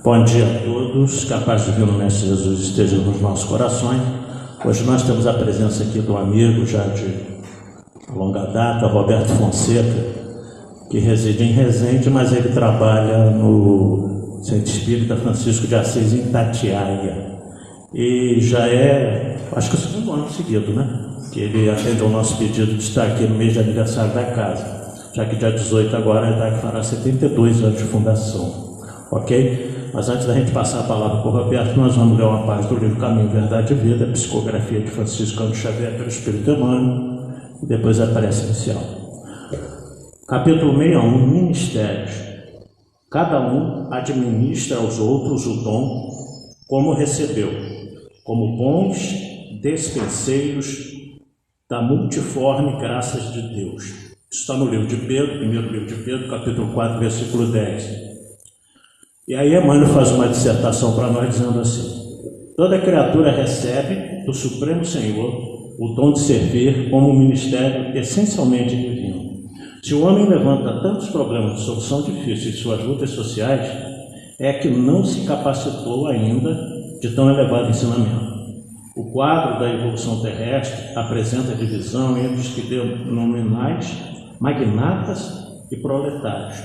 Bom dia a todos, que a paz divina do Mestre Jesus esteja nos nossos corações. Hoje nós temos a presença aqui do amigo já de longa data, Roberto Fonseca, que reside em Resende, mas ele trabalha no Centro Espírita Francisco de Assis, em Itatiaia. E já acho que é o segundo ano seguido, né? Que ele atendeu o nosso pedido de estar aqui no mês de aniversário da casa, já que dia 18 agora é da que fará 72 anos de fundação, ok? Mas antes da gente passar a palavra para o Roberto, nós vamos ler uma parte do livro Caminho, Verdade e Vida, a psicografia de Francisco Cândido Xavier pelo Espírito Emmanuel, e depois a prece inicial. Capítulo 61, Ministérios. Cada um administra aos outros o dom como recebeu, como bons despenseiros da multiforme graças de Deus. Isso está no livro de Pedro, primeiro livro de Pedro, capítulo 4, versículo 10. E aí Emmanuel faz uma dissertação para nós dizendo assim: toda criatura recebe do Supremo Senhor o dom de servir como um ministério essencialmente divino. Se o homem levanta tantos problemas de solução difícil em suas lutas sociais, é que não se capacitou ainda de tão elevado ensinamento. O quadro da evolução terrestre apresenta divisão entre os que denominais magnatas e proletários,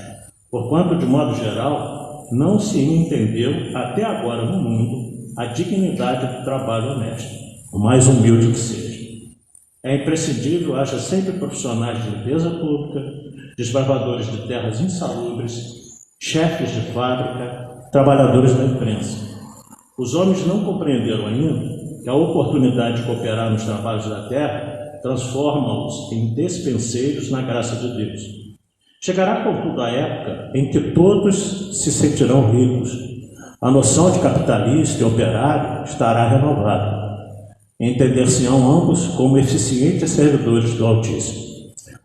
porquanto, de modo geral, não se entendeu até agora no mundo a dignidade do trabalho honesto, o mais humilde que seja. É imprescindível haja sempre profissionais de limpeza pública, desbravadores de terras insalubres, chefes de fábrica, trabalhadores da imprensa. Os homens não compreenderam ainda que a oportunidade de cooperar nos trabalhos da terra transforma-os em despenseiros na graça de Deus. Chegará, contudo, a época em que todos se sentirão ricos. A noção de capitalista e operário estará renovada. Entender-se-ão ambos como eficientes servidores do Altíssimo.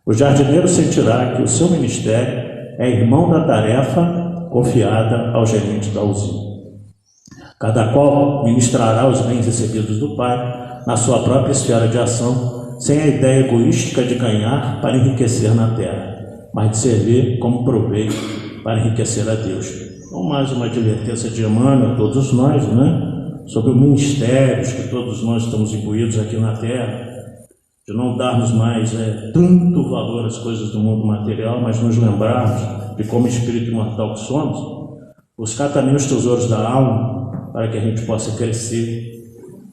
O jardineiro sentirá que o seu ministério é irmão da tarefa confiada ao gerente da usina. Cada qual ministrará os bens recebidos do Pai na sua própria esfera de ação, sem a ideia egoística de ganhar para enriquecer na terra, mas de servir como proveito para enriquecer a Deus. Então, mais uma advertência de Emmanuel a todos nós, né? Sobre os ministérios que todos nós estamos imbuídos aqui na Terra, de não darmos mais tanto valor às coisas do mundo material, mas nos lembrarmos de como espírito imortal que somos, buscar também os tesouros da alma, para que a gente possa crescer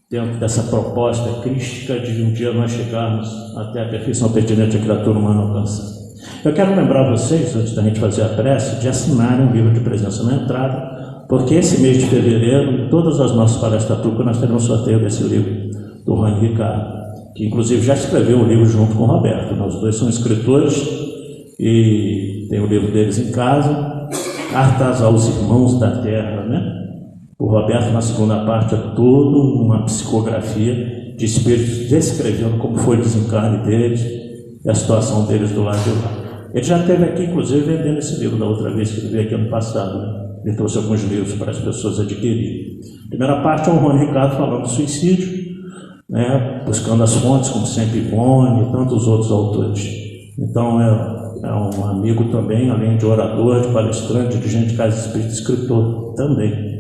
dentro dessa proposta crística de um dia nós chegarmos até a perfeição pertinente à criatura humana alcançar. Eu quero lembrar vocês, antes da gente fazer a prece, de assinarem um livro de presença na entrada, porque esse mês de fevereiro, em todas as nossas palestras públicas, nós teremos sorteio desse livro, do Rony Ricardo, que inclusive já escreveu o livro junto com o Roberto. Nós dois são escritores e tem o livro deles em casa, Cartas aos Irmãos da Terra, né? O Roberto, na segunda parte, é toda uma psicografia de espíritos descrevendo como foi o desencarne deles e a situação deles do lado de lá. Ele já esteve aqui, inclusive, vendendo esse livro da outra vez que ele veio aqui ano passado, né? Ele trouxe alguns livros para as pessoas adquirirem. A primeira parte é o Rony Ricardo falando do suicídio, né? Buscando as fontes, como sempre Ivone e tantos outros autores. Então é um amigo também, além de orador, de palestrante, de gente de casa espírita, escritor também.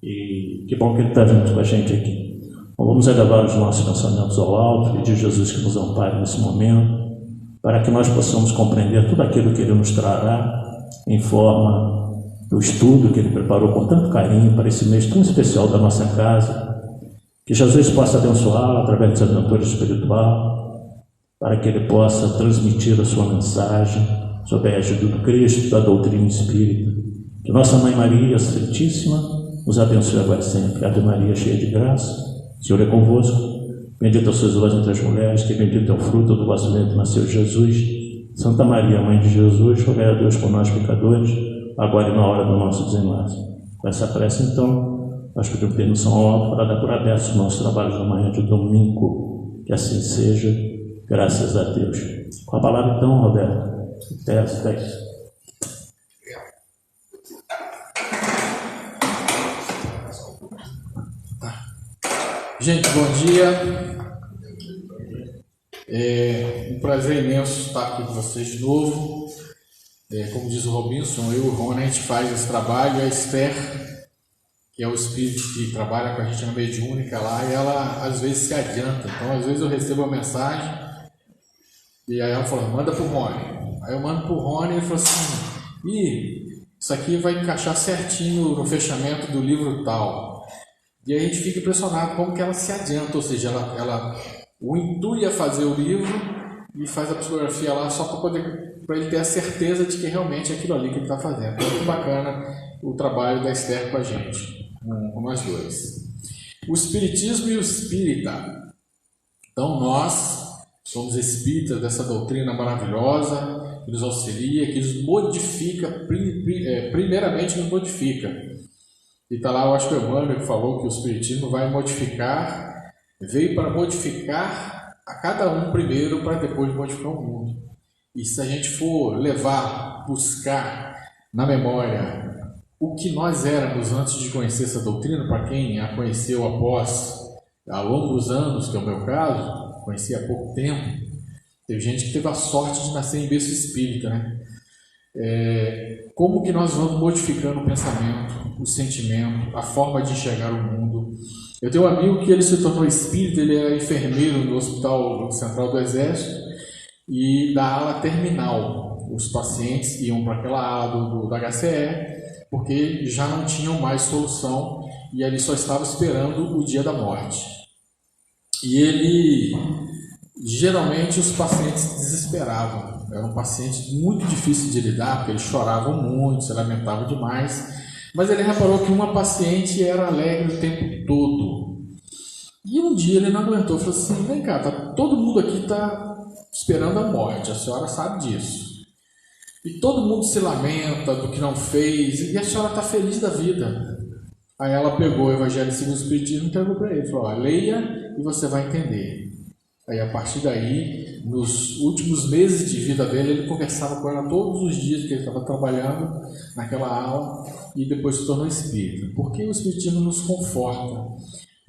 E que bom que ele está junto com a gente aqui. Bom, vamos elevar os nossos pensamentos ao alto, pedir a Jesus que nos ampare nesse momento, para que nós possamos compreender tudo aquilo que Ele nos trará em forma do estudo que Ele preparou com tanto carinho para esse mês tão especial da nossa casa. Que Jesus possa abençoá-lo através dessa aventura espiritual, para que Ele possa transmitir a sua mensagem sob a égide do Cristo, da doutrina espírita. Que Nossa Mãe Maria Santíssima nos abençoe agora e sempre. Ave Maria, cheia de graça, o Senhor é convosco. Bendita sois vós entre as mulheres, que bendito é o fruto do vosso ventre, nasceu Jesus. Santa Maria, Mãe de Jesus, rogai a Deus por nós pecadores, agora e na hora do nosso desenlace. Com essa prece, então, nós pedimos permissão ao alto para dar por abertos os nossos trabalhos da manhã de domingo. Que assim seja, graças a Deus. Com a palavra, então, Roberto. Teste. Gente, bom dia. É um prazer imenso estar aqui com vocês de novo. Como diz o Robinson, eu e o Rony, a gente faz esse trabalho. A Esther que é o espírito que trabalha com a gente na mediúnica lá, e ela às vezes se adianta. Então, às vezes eu recebo uma mensagem e aí ela fala, manda pro Rony. Aí eu mando pro Rony e ele fala assim, isso aqui vai encaixar certinho no fechamento do livro tal. E aí a gente fica impressionado como que ela se adianta, ou seja, ela o intui a fazer o livro e faz a psicografia lá só para ele ter a certeza de que realmente é aquilo ali que ele está fazendo. Então, muito bacana o trabalho da Esther com a gente, com nós dois. O Espiritismo e o Espírita. Então, nós somos espíritas dessa doutrina maravilhosa, que nos auxilia, que nos modifica, primeiramente nos modifica. E está lá, eu acho que o Emmanuel que falou que o Espiritismo vai modificar, veio para modificar a cada um primeiro, para depois modificar o mundo. E se a gente for levar, buscar na memória o que nós éramos antes de conhecer essa doutrina, para quem a conheceu há longos anos, que é o meu caso, conheci há pouco tempo, teve gente que teve a sorte de nascer em berço espírita, né? Como que nós vamos modificando o pensamento, o sentimento, a forma de enxergar o mundo. Eu tenho um amigo que ele se tornou espírita, ele era enfermeiro no Hospital Central do Exército e da ala terminal. Os pacientes iam para aquela ala da HCE porque já não tinham mais solução e ele só estava esperando o dia da morte. E ele, geralmente os pacientes desesperavam. Eram pacientes muito difíceis de lidar, porque eles choravam muito, se lamentavam demais. Mas ele reparou que uma paciente era alegre o tempo todo. E um dia ele não aguentou, falou assim, vem cá, todo mundo aqui está esperando a morte, a senhora sabe disso. E todo mundo se lamenta do que não fez, e a senhora está feliz da vida. Aí ela pegou o Evangelho segundo o Espiritismo e entregou para ele, falou, leia e você vai entender. Aí a partir daí, nos últimos meses de vida dele, ele conversava com ela todos os dias que ele estava trabalhando naquela aula e depois se tornou espírita. Porque o Espiritismo nos conforta,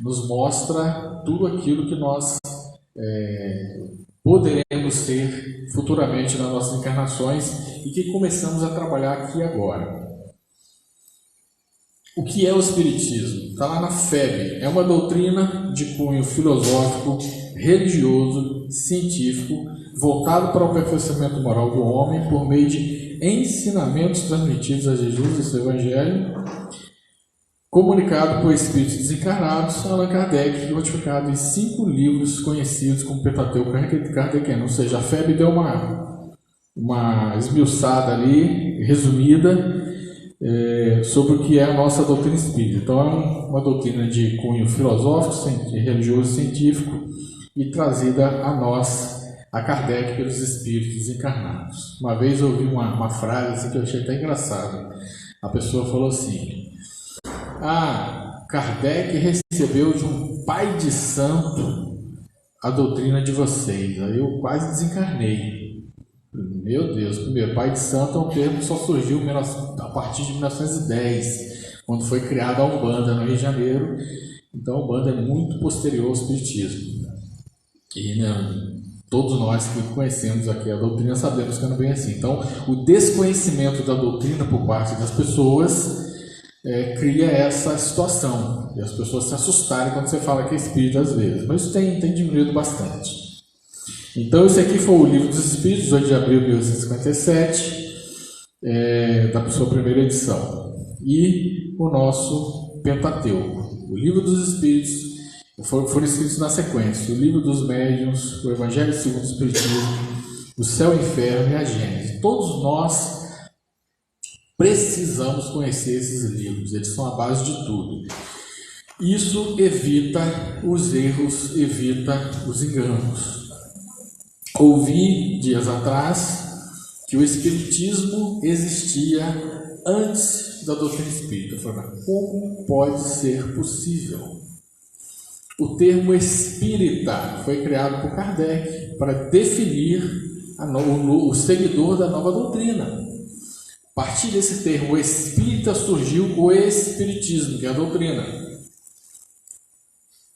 nos mostra tudo aquilo que nós poderemos ser futuramente nas nossas encarnações e que começamos a trabalhar aqui agora. O que é o Espiritismo? Está lá na FEB. É uma doutrina de cunho filosófico, religioso, científico, voltado para o aperfeiçoamento moral do homem por meio de ensinamentos transmitidos a Jesus e seu Evangelho, comunicado por espíritos desencarnados, Allan Kardec, notificado em 5 livros conhecidos como Pentateuco Kardeciano. Ou seja, a FEB deu uma esmiuçada ali, resumida, sobre o que é a nossa doutrina espírita. Então, é uma doutrina de cunho filosófico, religioso e científico, e trazida a nós, a Kardec, pelos espíritos encarnados. Uma vez eu ouvi uma frase assim, que eu achei até engraçada. A pessoa falou assim, Kardec recebeu de um pai de santo a doutrina de vocês. Aí eu quase desencarnei. Meu Deus, primeiro, pai de santo é um termo que só surgiu a partir de 1910, quando foi criada a Umbanda no Rio de Janeiro. Então a Umbanda é muito posterior ao Espiritismo. E todos nós que conhecemos aqui a doutrina sabemos que não é bem assim. Então, o desconhecimento da doutrina por parte das pessoas cria essa situação. E as pessoas se assustarem quando você fala que é espírita às vezes. Mas isso tem diminuído bastante. Então, esse aqui foi o Livro dos Espíritos, 8 de abril de 1857, da sua primeira edição. E o nosso Pentateuco. O Livro dos Espíritos foram escritos na sequência: o Livro dos Médiuns, o Evangelho segundo o Espiritismo, o Céu e o Inferno e a Gênese. Todos nós precisamos conhecer esses livros, eles são a base de tudo. Isso evita os erros, evita os enganos. Ouvi dias atrás que o Espiritismo existia antes da doutrina espírita. Eu falei, mas como pode ser possível? O termo espírita foi criado por Kardec para definir o seguidor da nova doutrina. A partir desse termo espírita surgiu o Espiritismo, que é a doutrina.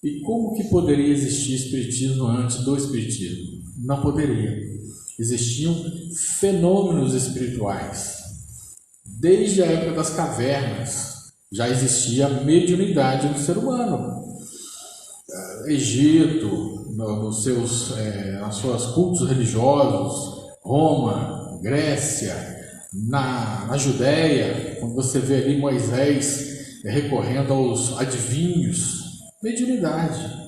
E como que poderia existir Espiritismo antes do Espiritismo? Não poderia. Existiam fenômenos espirituais. Desde a época das cavernas, já existia mediunidade no ser humano. Egito, nos seus cultos religiosos, Roma, Grécia, na Judéia, quando você vê ali Moisés recorrendo aos adivinhos, mediunidade.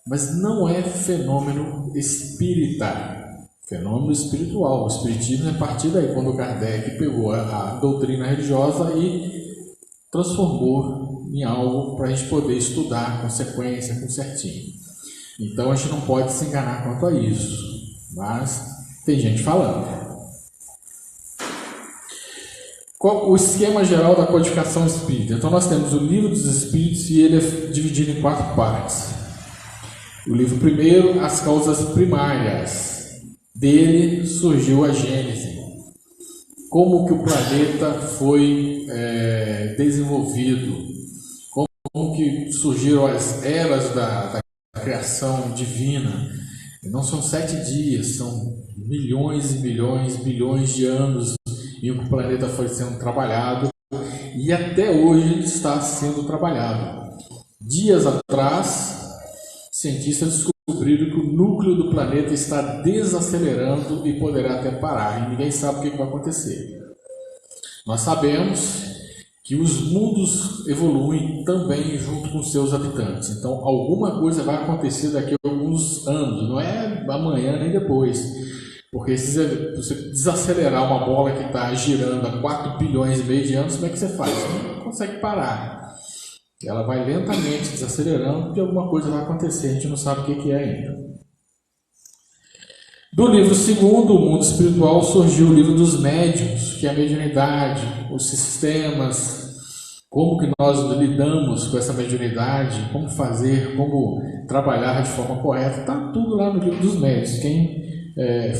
Mas não é fenômeno espírita, fenômeno espiritual. O espiritismo é a partir daí, quando Kardec pegou a doutrina religiosa e transformou em algo para a gente poder estudar com sequência, com certinho. Então a gente não pode se enganar quanto a isso, mas tem gente falando. Qual o esquema geral da codificação espírita? Então nós temos o Livro dos Espíritos e ele é dividido em 4 partes. O livro primeiro, as causas primárias. Dele surgiu a Gênese. Como que o planeta foi desenvolvido. Como que surgiram as eras da criação divina. Não são 7 dias, são milhões e milhões, bilhões de anos em que o planeta foi sendo trabalhado. E até hoje ele está sendo trabalhado. Dias atrás, cientistas descobriram que o núcleo do planeta está desacelerando e poderá até parar, e ninguém sabe o que vai acontecer. Nós sabemos que os mundos evoluem também junto com seus habitantes, então alguma coisa vai acontecer daqui a alguns anos, não é amanhã nem depois, porque se você desacelerar uma bola que está girando há 4 bilhões e meio de anos, como é que você faz? Você não consegue parar. Ela vai lentamente desacelerando e alguma coisa vai acontecer, a gente não sabe o que é ainda. Do livro segundo, o mundo espiritual, surgiu o livro dos médiuns, que é a mediunidade, os sistemas, como que nós lidamos com essa mediunidade, como fazer, como trabalhar de forma correta, está tudo lá no livro dos médiuns. Quem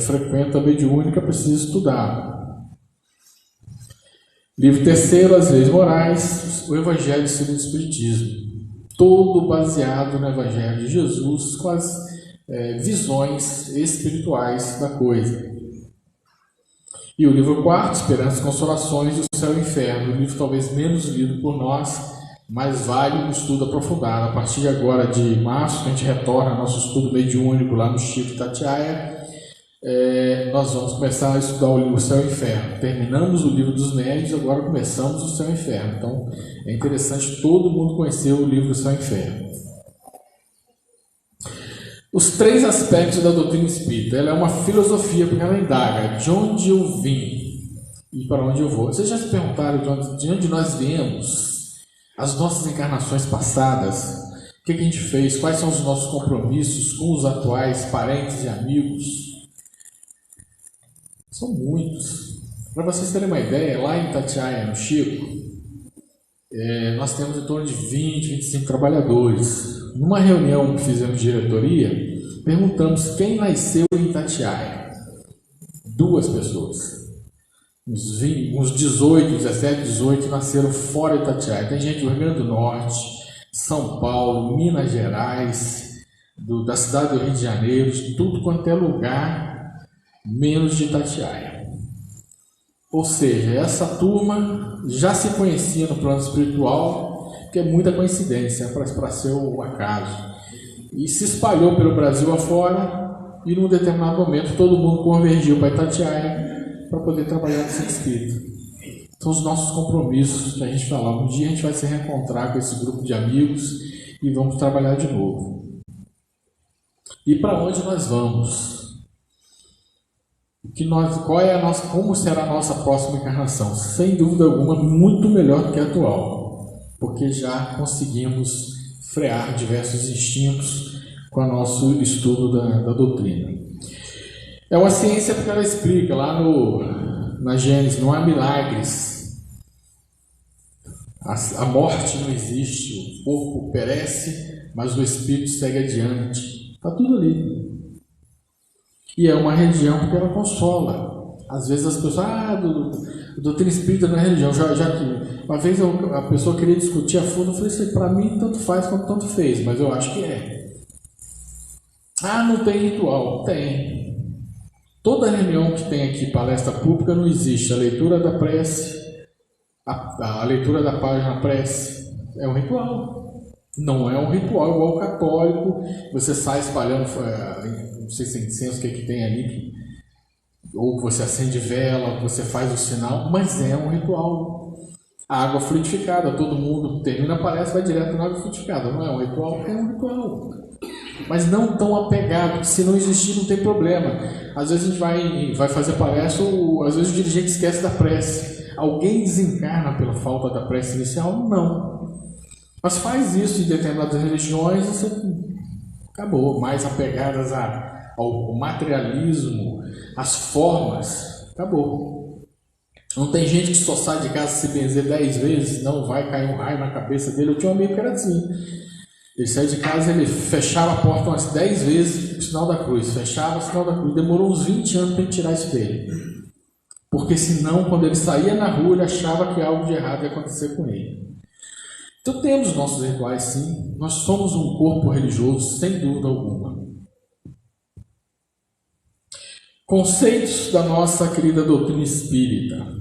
frequenta a mediúnica precisa estudar. Livro terceiro, as leis morais, o Evangelho segundo o Espiritismo, todo baseado no Evangelho de Jesus, com as visões espirituais da coisa. E o livro quarto, Esperança e Consolações, o Céu e o Inferno, um livro talvez menos lido por nós, mas vale um estudo aprofundado. A partir de agora, de março, a gente retorna ao nosso estudo mediúnico lá no Chico Itatiaia. Nós vamos começar a estudar o livro Céu e Inferno. Terminamos o livro dos médios, agora começamos o Céu e Inferno. Então é interessante todo mundo conhecer o livro Céu e Inferno. Os 3 aspectos da doutrina espírita. Ela é uma filosofia, porque ela indaga de onde eu vim e para onde eu vou. Vocês já se perguntaram de onde nós viemos? As nossas encarnações passadas? O que a gente fez? Quais são os nossos compromissos com os atuais parentes e amigos? São muitos. Para vocês terem uma ideia, lá em Itatiaia, no Chico, nós temos em torno de 20, 25 trabalhadores. Numa reunião que fizemos de diretoria, perguntamos quem nasceu em Itatiaia. 2 pessoas. Uns 18, 17, 18 nasceram fora de Itatiaia. Tem gente do Rio Grande do Norte, São Paulo, Minas Gerais, da cidade do Rio de Janeiro, de tudo quanto é lugar, menos de Itatiaia. Ou seja, essa turma já se conhecia no plano espiritual, que é muita coincidência para ser o acaso. E se espalhou pelo Brasil afora, e num determinado momento todo mundo convergiu para Itatiaia para poder trabalhar no centro espírita. São os nossos compromissos que a gente falava. Um dia a gente vai se reencontrar com esse grupo de amigos e vamos trabalhar de novo. E para onde nós vamos? Como será a nossa próxima encarnação? Sem dúvida alguma, muito melhor do que a atual, porque já conseguimos frear diversos instintos com o nosso estudo da doutrina. É uma ciência porque ela explica lá na Gênesis, não há milagres. A morte não existe, o corpo perece, mas o espírito segue adiante. Está tudo ali. E é uma religião porque ela consola. Às vezes as pessoas, doutrina espírita não é religião. Já que uma vez a pessoa queria discutir a fundo, eu falei assim, para mim tanto faz quanto tanto fez, mas eu acho que é. Não tem ritual. Tem. Toda reunião que tem aqui, palestra pública, não existe a leitura da prece, A leitura da página prece é um ritual. Não é um ritual igual o católico. Você sai espalhando, não sei se é incenso, o que tem ali, ou você acende vela, você faz o sinal, mas é um ritual. A água fluidificada, todo mundo termina a palestra, vai direto na água fluidificada. Não é um ritual? É um ritual. Mas não tão apegado, se não existir não tem problema. Às vezes a gente vai fazer palestra, ou às vezes o dirigente esquece da prece. Alguém desencarna pela falta da prece inicial? Não. Mas faz isso em determinadas religiões, você acabou. Mais apegadas ao materialismo, às formas, acabou. Não tem gente que só sai de casa se benzer 10 vezes, não vai cair um raio na cabeça dele. Eu tinha um amigo que era assim. Ele saía de casa, ele fechava a porta umas 10 vezes, o sinal da cruz. Fechava o sinal da cruz. Demorou uns 20 anos para ele tirar isso dele. Porque senão, quando ele saía na rua, ele achava que algo de errado ia acontecer com ele. Então temos nossos rituais, sim. Nós somos um corpo religioso, sem dúvida alguma. Conceitos da nossa querida doutrina espírita.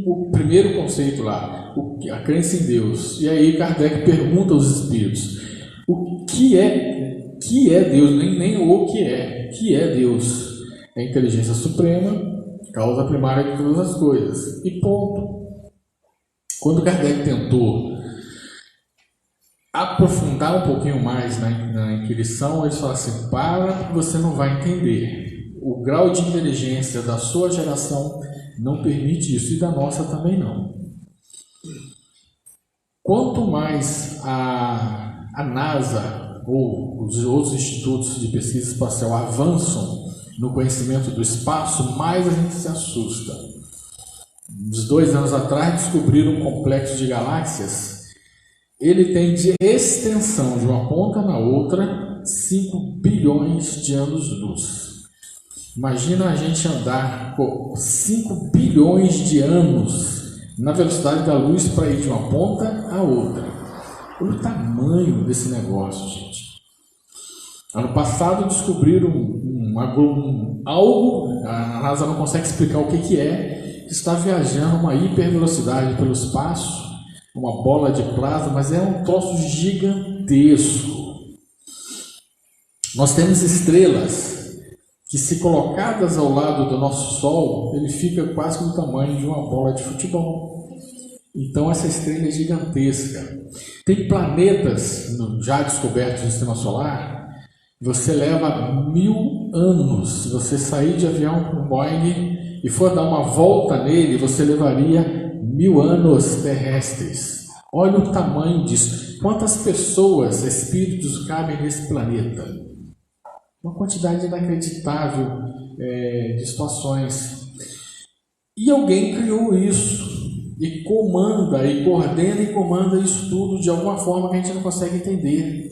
O primeiro conceito lá, a crença em Deus. E aí Kardec pergunta aos espíritos: o que é Deus? Nem o que é. O que é Deus? É a inteligência suprema, causa primária de todas as coisas. E ponto. Quando Kardec tentou aprofundar um pouquinho mais na inquirição, ele fala assim: para que você não vai entender. O grau de inteligência da sua geração não permite isso, e da nossa também não. Quanto mais a NASA ou os outros institutos de pesquisa espacial avançam no conhecimento do espaço, mais a gente se assusta. Uns 2 anos atrás descobriram um complexo de galáxias. Ele tem de extensão de uma ponta na outra 5 bilhões de anos-luz. Imagina a gente andar por 5 bilhões de anos na velocidade da luz para ir de uma ponta a outra. Olha o tamanho desse negócio, gente. Ano passado descobriram algo, a NASA não consegue explicar o que é, que está viajando uma hipervelocidade pelo espaço, uma bola de plasma, mas é um troço gigantesco. Nós temos estrelas que, se colocadas ao lado do nosso Sol, ele fica quase do tamanho de uma bola de futebol. Então essa estrela é gigantesca. Tem planetas já descobertos no Sistema Solar. Você leva 1000 anos. Se você sair de avião com um Boeing e for dar uma volta nele, você levaria 1000 anos terrestres. Olha o tamanho disso. Quantas pessoas, espíritos, cabem nesse planeta? Uma quantidade inacreditável de situações. E alguém criou isso, e comanda, e coordena e comanda isso tudo de alguma forma que a gente não consegue entender.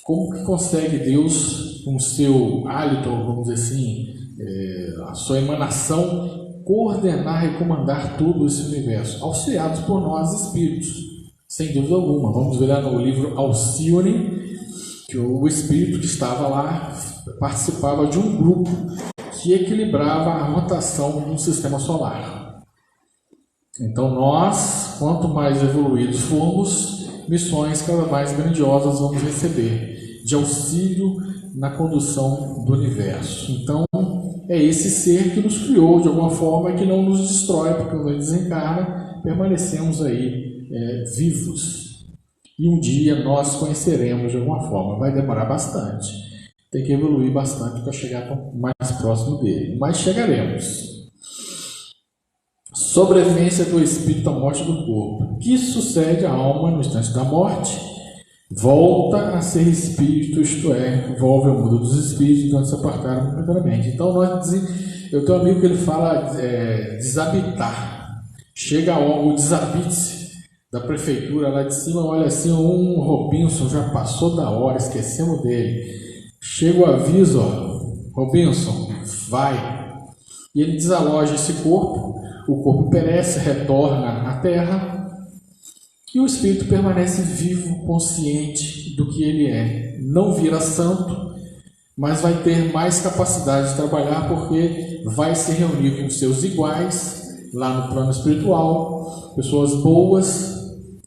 Como que consegue Deus, com o seu hálito, vamos dizer assim, a sua emanação, coordenar e comandar todo esse universo, auxiliados por nós espíritos, sem dúvida alguma. Vamos ver lá no livro Alcione, que o espírito que estava lá participava de um grupo que equilibrava a rotação do sistema solar. Então nós, quanto mais evoluídos formos, missões cada mais grandiosas vamos receber, de auxílio na condução do universo. Então é esse ser que nos criou de alguma forma e que não nos destrói, porque quando ele desencarna, permanecemos aí vivos. E um dia nós conheceremos de alguma forma. Vai demorar bastante. Tem que evoluir bastante para chegar mais próximo dele. Mas chegaremos. Sobrevivência do espírito à morte do corpo. O que sucede à alma no instante da morte? Volta a ser espírito, isto é, volve ao mundo dos espíritos, de onde se apartaram momentaneamente. Então, eu tenho um amigo que ele fala desabitar. Chega o desabite da prefeitura lá de cima, olha assim, um Robinson já passou da hora, esquecemos dele. Chega o aviso, Robinson, vai. E ele desaloja esse corpo, o corpo perece, retorna à terra, e o espírito permanece vivo, consciente do que ele é. Não vira santo, mas vai ter mais capacidade de trabalhar, porque vai se reunir com seus iguais lá no plano espiritual, pessoas boas,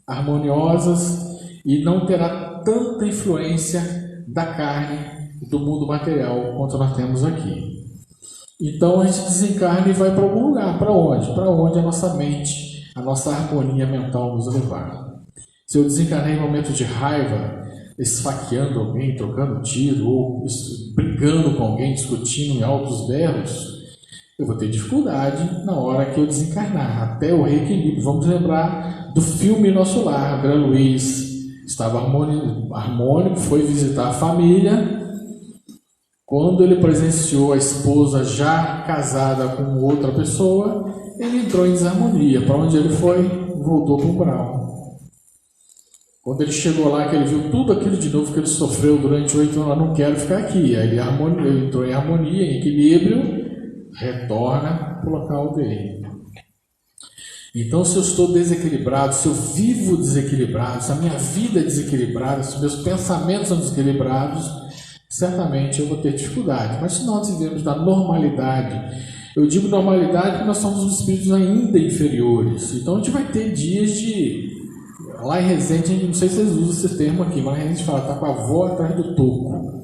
harmoniosas, e não terá tanta influência da carne e do mundo material quanto nós temos aqui. Então a gente desencarna e vai para algum lugar. Para onde? Para onde a nossa mente, a nossa harmonia mental nos levar. Se eu desencarnei em momento de raiva, esfaqueando alguém, trocando tiro, ou brigando com alguém, discutindo em altos berros, eu vou ter dificuldade na hora que eu desencarnar, até o reequilíbrio. Vamos lembrar do filme Nosso Lar. André Luiz estava harmônico, foi visitar a família. Quando ele presenciou a esposa já casada com outra pessoa, ele entrou em desarmonia. Para onde ele foi? Voltou para o umbral. Quando ele chegou lá, que ele viu tudo aquilo de novo que ele sofreu durante 8 anos, eu não quero ficar aqui. Aí ele entrou em harmonia, em equilíbrio, retorna para o local dele. Então, se eu estou desequilibrado, se eu vivo desequilibrado, se a minha vida é desequilibrada, se meus pensamentos são desequilibrados, certamente eu vou ter dificuldade. Mas se nós vivemos na normalidade, eu digo normalidade porque nós somos os espíritos ainda inferiores. Então, a gente vai ter dias de... Lá em Resende, não sei se vocês usam esse termo aqui, mas a gente fala, está com a avó atrás do toco.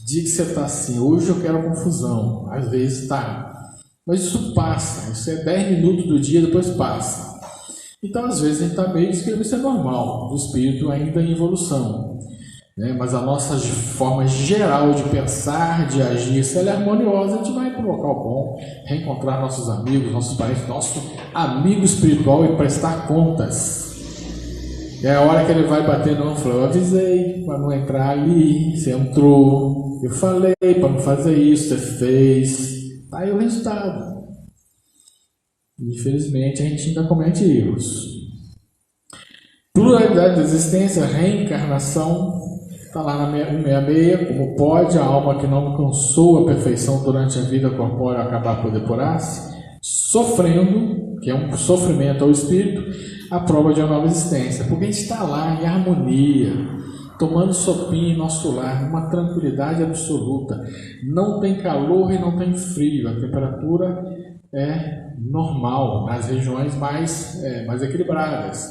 Dia que você está assim, hoje eu quero confusão, às vezes está. Mas isso passa, isso é 10 minutos do dia, depois passa. Então, às vezes, a gente está meio escrevendo, isso é normal, do espírito ainda em evolução. Né? Mas a nossa forma geral de pensar, de agir, se ela é harmoniosa, a gente vai para um local bom, reencontrar nossos amigos, nossos parentes, nosso amigo espiritual e prestar contas. É a hora que ele vai bater no ombro, eu avisei para não entrar ali, você entrou, eu falei para não fazer isso, você fez. Tá aí o resultado. Infelizmente, a gente ainda comete erros. Pluralidade da existência, reencarnação, está lá na 166, como pode a alma que não alcançou a perfeição durante a vida corpórea acabar por depurar-se, sofrendo, que é um sofrimento ao espírito, a prova de uma nova existência, porque a gente está lá em harmonia, tomando sopinha em nosso lar, numa tranquilidade absoluta, não tem calor e não tem frio, a temperatura é normal, nas regiões mais equilibradas,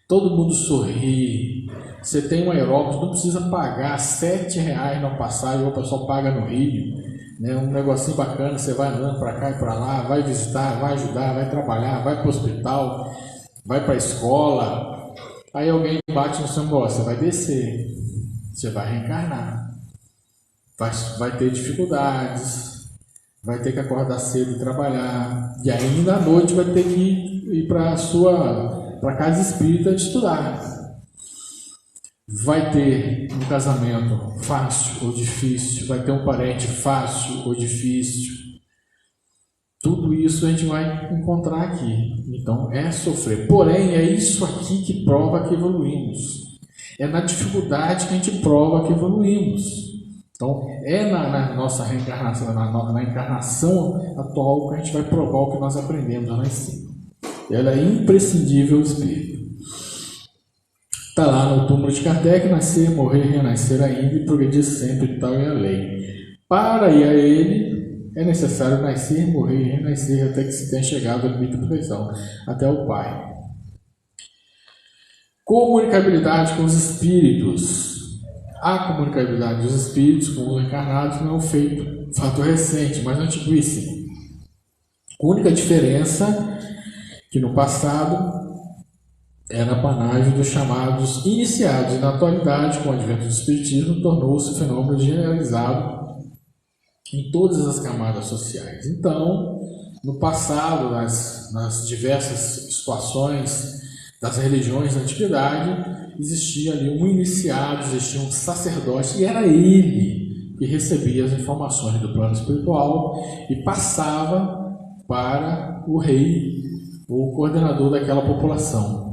todo mundo sorri, você tem um aeróbus, não precisa pagar R$7 na passagem, o pessoal paga no Rio, né? Um negocinho bacana, você vai andando para cá e para lá, vai visitar, vai ajudar, vai trabalhar, vai para o hospital, vai para a escola, aí alguém bate no seu negócio, você vai descer, você vai reencarnar, vai ter dificuldades, vai ter que acordar cedo e trabalhar, e ainda à noite vai ter que ir para a casa espírita de estudar. Vai ter um casamento fácil ou difícil, vai ter um parente fácil ou difícil. Tudo isso a gente vai encontrar aqui. Então, é sofrer. Porém, é isso aqui que prova que evoluímos. É na dificuldade que a gente prova que evoluímos. Então, é na nossa reencarnação, na encarnação atual que a gente vai provar o que nós aprendemos lá em cima. Ela é imprescindível, o espírito. Está lá no túmulo de Kardec, nascer, morrer, renascer ainda e progredir sempre, tal é a lei. Para ir a ele, é necessário nascer, morrer e renascer até que se tenha chegado ao limite da perfeição, até o Pai. Comunicabilidade com os espíritos. A comunicabilidade dos espíritos com os encarnados não é um fato recente, mas antiguíssimo. A única diferença que no passado era apanágio dos chamados iniciados, e na atualidade, com o advento do espiritismo, tornou-se um fenômeno generalizado em todas as camadas sociais. Então, no passado, nas diversas situações das religiões da antiguidade, existia ali um iniciado, existia um sacerdote, e era ele que recebia as informações do plano espiritual e passava para o rei, o coordenador daquela população.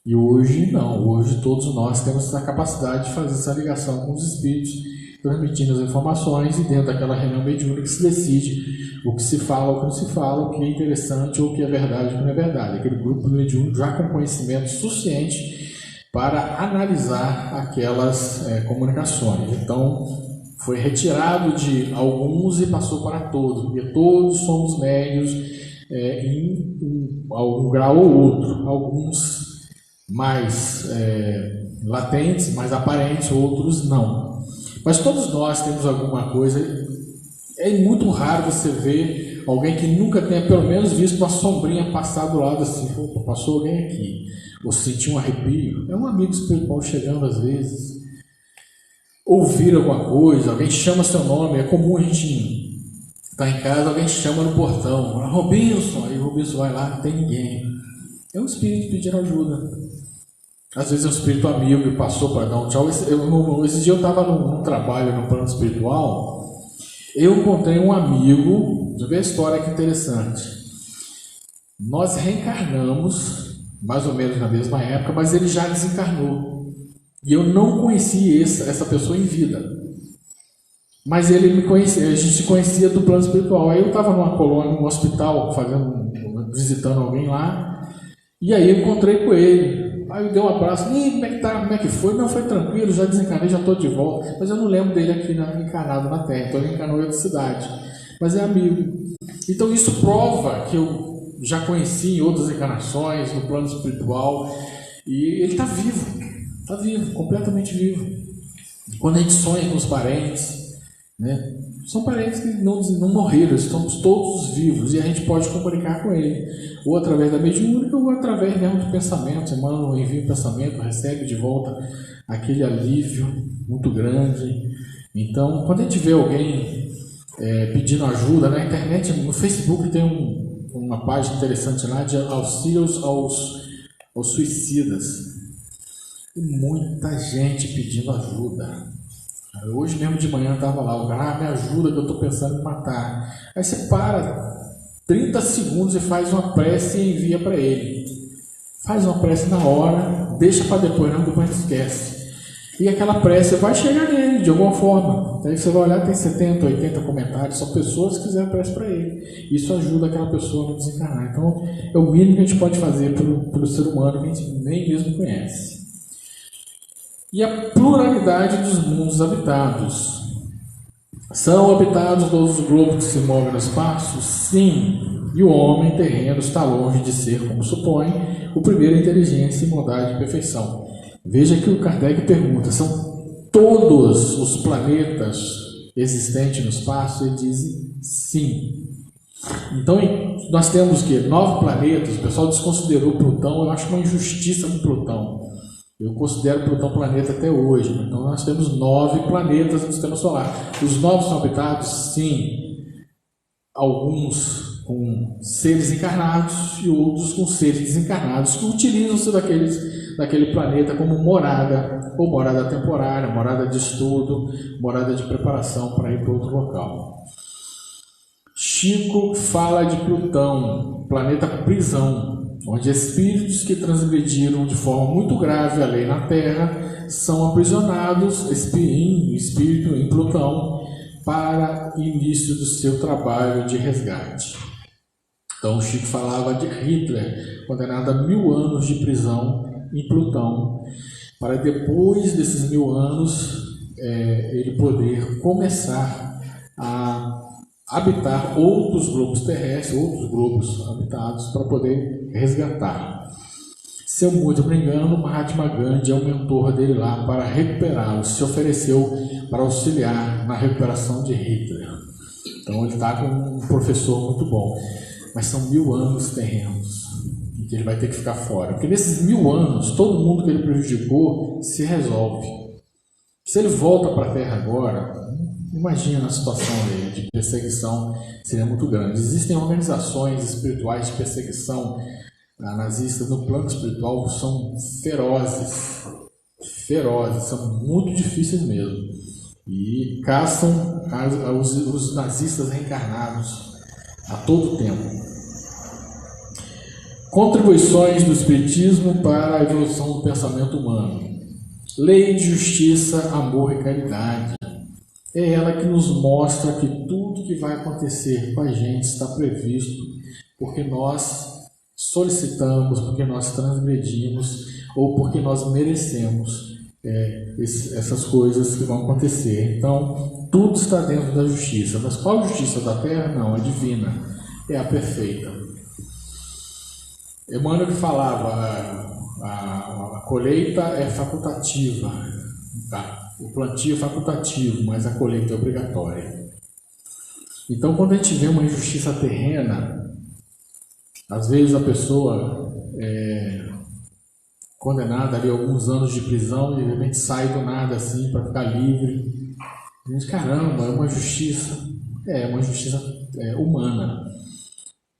E hoje não, hoje todos nós temos essa capacidade de fazer essa ligação com os espíritos, transmitindo as informações, e dentro daquela reunião mediúnica se decide o que se fala, o que não se fala, o que é interessante ou o que é verdade ou o que não é verdade. Aquele grupo mediúnico já com conhecimento suficiente para analisar aquelas comunicações. Então, foi retirado de alguns e passou para todos, porque todos somos médios, em algum grau ou outro, alguns mais latentes, mais aparentes, outros não. Mas todos nós temos alguma coisa. É muito raro você ver alguém que nunca tenha pelo menos visto uma sombrinha passar do lado assim, passou alguém aqui, ou sentir um arrepio. É um amigo espiritual chegando às vezes. Ouvir alguma coisa, alguém chama seu nome. É comum a gente estar em casa, alguém chama no portão, Robinson, aí o Robinson vai lá, não tem ninguém. É um espírito pedindo ajuda. Às vezes é um espírito amigo que passou para dar um tchau. Esse dia eu estava num trabalho no plano espiritual. Eu encontrei um amigo, deixa eu ver a história que interessante. Nós reencarnamos, mais ou menos na mesma época, mas ele já desencarnou. E eu não conheci essa pessoa em vida. Mas ele me conhecia, a gente se conhecia do plano espiritual. Aí eu estava numa colônia, num hospital, visitando alguém lá, e aí eu encontrei com ele. Aí eu dei um abraço, como é que tá? Como é que foi? Não, foi tranquilo, já desencarnei, já estou de volta. Mas eu não lembro dele aqui encarnado na Terra, então ele encarnou em outra cidade. Mas é amigo. Então isso prova que eu já conheci em outras encarnações, no plano espiritual, e ele está vivo, completamente vivo. E quando a gente sonha com os parentes, né? São parentes que não morreram, estamos todos vivos e a gente pode comunicar com ele, ou através da mediúnica, ou através mesmo do pensamento. Você manda, envia um pensamento, recebe de volta aquele alívio muito grande. Então, quando a gente vê alguém pedindo ajuda na internet, no Facebook tem uma página interessante lá de auxílios aos suicidas. E muita gente pedindo ajuda. Hoje mesmo de manhã estava lá, o cara, me ajuda que eu estou pensando em matar. Aí você para 30 segundos e faz uma prece e envia para ele. Faz uma prece na hora, deixa para depois, não, depois esquece. E aquela prece vai chegar nele de alguma forma. Aí você vai olhar, tem 70, 80 comentários, são pessoas que fizeram prece para ele. Isso ajuda aquela pessoa a não desencarnar. Então é o mínimo que a gente pode fazer pelo ser humano que a gente nem mesmo conhece. E a pluralidade dos mundos habitados. São habitados todos os globos que se movem no espaço? Sim. E o homem terreno está longe de ser, como supõe, o primeiro em inteligência, bondade e perfeição. Veja que o Kardec pergunta, são todos os planetas existentes no espaço? Ele diz sim. Então, nós temos que 9 planetas, o pessoal desconsiderou Plutão, eu acho uma injustiça com Plutão. Eu considero Plutão planeta até hoje. Então nós temos 9 planetas no sistema solar. Os 9 são habitados? Sim. Alguns com seres encarnados e outros com seres desencarnados que utilizam-se daquele planeta como morada, ou morada temporária, morada de estudo, morada de preparação para ir para outro local. Chico fala de Plutão, planeta prisão, onde espíritos que transgrediram de forma muito grave a lei na Terra são aprisionados em Plutão para início do seu trabalho de resgate. Então o Chico falava de Hitler, condenado a 1000 anos de prisão em Plutão, para depois desses 1000 anos ele poder começar a habitar outros globos terrestres, outros globos habitados, para poder resgatar. Se eu muito me engano, Mahatma Gandhi é o mentor dele lá para recuperá-lo, se ofereceu para auxiliar na recuperação de Hitler. Então ele está com um professor muito bom, mas são 1000 anos terrenos em que ele vai ter que ficar fora, porque nesses 1000 anos todo mundo que ele prejudicou se resolve. Se ele volta para a Terra agora, imagina a situação dele de perseguição, seria muito grande. Existem organizações espirituais de perseguição nazistas no plano espiritual, são ferozes, são muito difíceis mesmo, e caçam os nazistas reencarnados a todo tempo. Contribuições do Espiritismo para a evolução do pensamento humano. Lei de justiça, amor e caridade. É ela que nos mostra que tudo que vai acontecer com a gente está previsto porque nós solicitamos, porque nós transgredimos ou porque nós merecemos essas coisas que vão acontecer. Então, tudo está dentro da justiça. Mas qual justiça da Terra? Não, é divina, é a perfeita. Emmanuel que falava, a colheita é facultativa, tá? O plantio é facultativo, mas a colheita é obrigatória. Então, quando a gente vê uma injustiça terrena, às vezes a pessoa é condenada ali a alguns anos de prisão e de repente sai do nada assim para ficar livre. A gente, caramba, é uma justiça humana.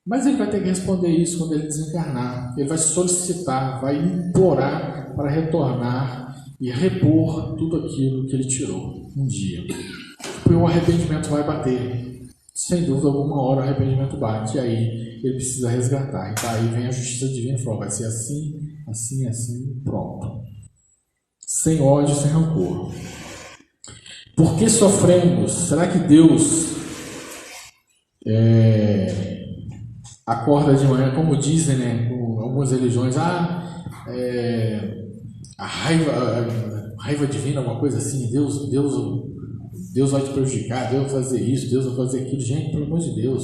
Mas ele vai ter que responder isso quando ele desencarnar. Ele vai solicitar, vai implorar para retornar e repor tudo aquilo que ele tirou um dia. Porque o arrependimento vai bater. Sem dúvida alguma, hora o arrependimento bate. E aí ele precisa resgatar. Então aí vem a justiça divina e fala, vai ser assim, assim, assim, pronto. Sem ódio, sem rancor. Por que sofremos? Será que Deus acorda de manhã, como dizem, né, algumas religiões, a raiva divina, alguma coisa assim, Deus vai te prejudicar, Deus vai fazer isso, Deus vai fazer aquilo. Gente, pelo amor de Deus,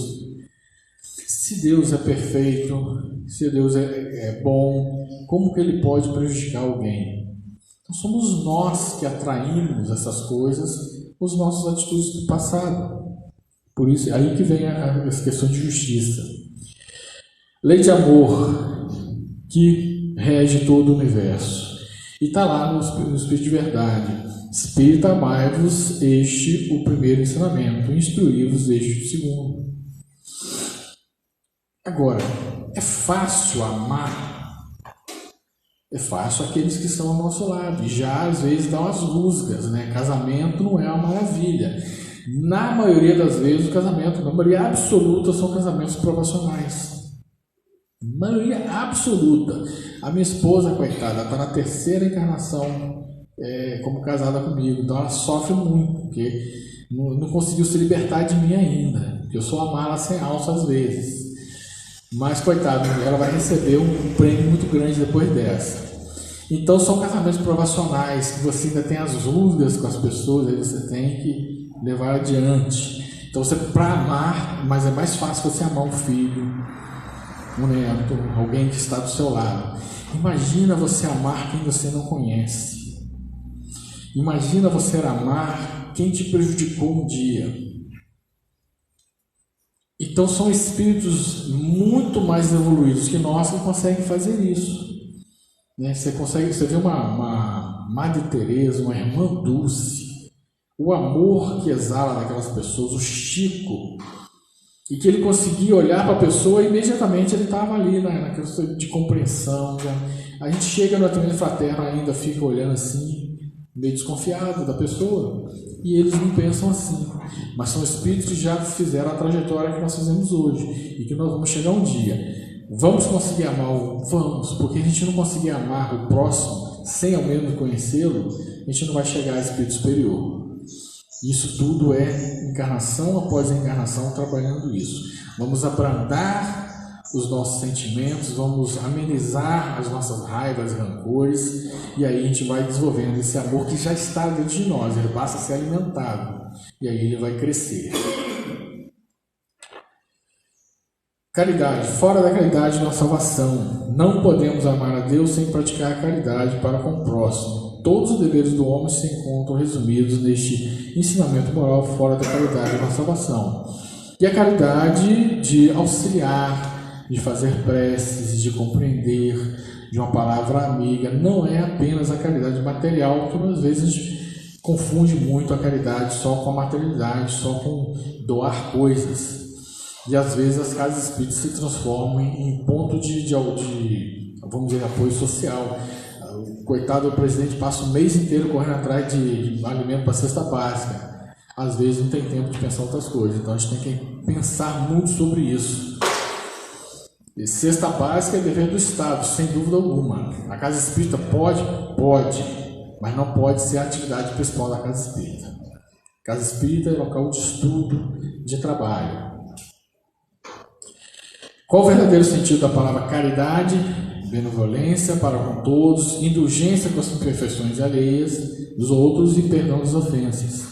se Deus é perfeito, se Deus é bom, como que Ele pode prejudicar alguém? Então somos nós que atraímos essas coisas com as nossas atitudes do passado. Por isso, aí que vem as questões de justiça. Lei de amor que rege todo o universo. E está lá no Espírito de Verdade. Espírita, amai-vos, este o primeiro ensinamento. Instruí-vos, este o segundo. Agora, é fácil amar? É fácil aqueles que estão ao nosso lado. E já às vezes dão as rusgas, né? Casamento não é uma maravilha. Na maioria das vezes, o casamento, na maioria absoluta, são casamentos provacionais. Maioria absoluta. A minha esposa, coitada, está na terceira encarnação como casada comigo. Então ela sofre muito, porque não conseguiu se libertar de mim ainda. Porque eu sou a mala sem alça às vezes. Mas, coitada, ela vai receber um prêmio muito grande depois dessa. Então são casamentos provacionais, que você ainda tem as rusgas com as pessoas, aí você tem que levar adiante. Então você, para amar, mas é mais fácil você amar um filho, um neto, alguém que está do seu lado. Imagina você amar quem você não conhece. Imagina você amar quem te prejudicou um dia. Então são espíritos muito mais evoluídos que nós que conseguem fazer isso. Você vê uma Madre Teresa, uma irmã Dulce, o amor que exala daquelas pessoas, o Chico, e que ele conseguia olhar para a pessoa e imediatamente ele estava ali na questão de compreensão. A gente chega no atendimento fraterno ainda fica olhando assim, meio desconfiado da pessoa, e eles não pensam assim, mas são espíritos que já fizeram a trajetória que nós fizemos hoje e que nós vamos chegar um dia. Vamos conseguir amar Vamos, porque a gente não conseguir amar o próximo sem ao menos conhecê-lo, a gente não vai chegar a espírito superior. Isso tudo é encarnação após encarnação trabalhando isso. Vamos abrandar os nossos sentimentos, vamos amenizar as nossas raivas e rancores, e aí a gente vai desenvolvendo esse amor que já está dentro de nós, ele basta ser alimentado, e aí ele vai crescer. Caridade. Fora da caridade não há salvação. Não podemos amar a Deus sem praticar a caridade para com o próximo. Todos os deveres do homem se encontram resumidos neste ensinamento moral. Fora da caridade não há salvação. E a caridade de auxiliar, de fazer preces, de compreender, de uma palavra amiga, não é apenas a caridade material, que às vezes a gente confunde muito a caridade só com a materialidade, só com doar coisas. E às vezes as casas espíritas se transformam em ponto de vamos dizer, apoio social. O coitado do presidente passa o mês inteiro correndo atrás de alimento para a cesta básica. Às vezes não tem tempo de pensar outras coisas. Então a gente tem que pensar muito sobre isso. E cesta básica é dever do Estado, sem dúvida alguma. A casa espírita pode, mas não pode ser a atividade principal da casa espírita. A casa espírita é local de estudo, de trabalho. Qual o verdadeiro sentido da palavra caridade? Benevolência para com todos, indulgência com as imperfeições alheias dos outros e perdão das ofensas.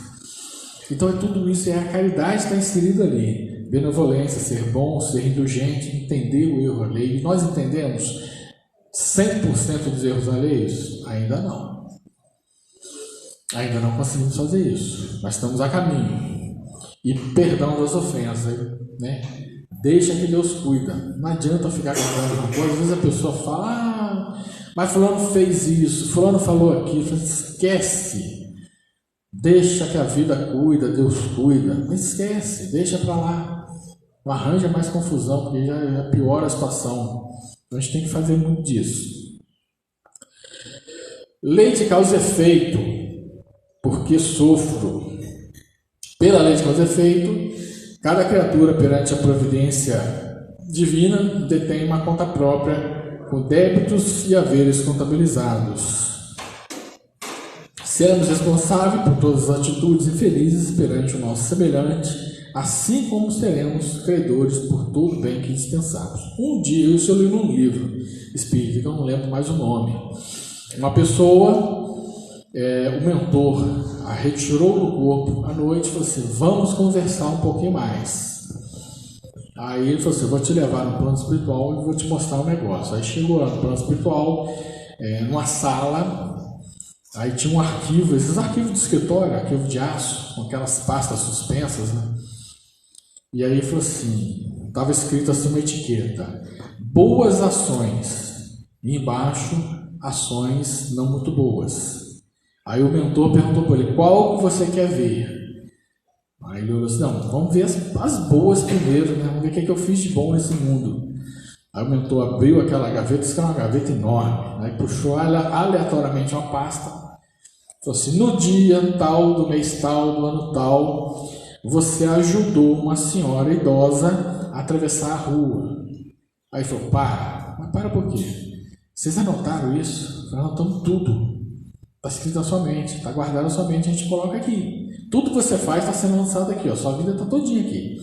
Então tudo isso, a caridade está inserida ali. benevolência, ser bom, ser indulgente, entender o erro alheio. Nós entendemos 100% dos erros alheios? Ainda não. Ainda não conseguimos fazer isso. Mas estamos a caminho. E perdão das ofensas, né? Deixa que Deus cuida. Não adianta ficar guardando rancor. Às vezes a pessoa fala, mas fulano fez isso, fulano falou aquilo. Esquece. Deixa que a vida cuida, Deus cuida. Não esquece, deixa para lá. Não arranja mais confusão, porque já piora a situação. Então a gente tem que fazer muito disso. Lei de causa e efeito. Porque sofro. Pela lei de causa e efeito, cada criatura perante a providência divina detém uma conta própria com débitos e haveres contabilizados. Seremos responsáveis por todas as atitudes infelizes perante o nosso semelhante, assim como seremos credores por todo o bem que dispensamos. Um dia, isso eu li num livro espírita, que eu não lembro mais o nome. Uma pessoa, o mentor, a retirou do corpo à noite e falou assim, vamos conversar um pouquinho mais. Aí ele falou assim, eu vou te levar no plano espiritual e vou te mostrar um negócio. Aí chegou lá no plano espiritual, numa sala. Aí tinha um arquivo, esses arquivos de escritório, arquivo de aço, com aquelas pastas suspensas, né? E aí ele falou assim, estava escrito assim uma etiqueta, boas ações, e embaixo, ações não muito boas. Aí o mentor perguntou para ele, qual você quer ver? Aí ele olhou assim, não, vamos ver as boas primeiro, né? Vamos ver o que eu fiz de bom nesse mundo. Aí o mentor abriu aquela gaveta, isso era uma gaveta enorme, aí puxou aleatoriamente uma pasta, falou assim, no dia tal, do mês tal, do ano tal, você ajudou uma senhora idosa a atravessar a rua. Aí ele falou, para um pouquinho, vocês anotaram isso? Anotamos tudo, está escrito na sua mente, está guardado na sua mente, a gente coloca aqui. Tudo que você faz está sendo lançado aqui, ó, sua vida está todinha aqui.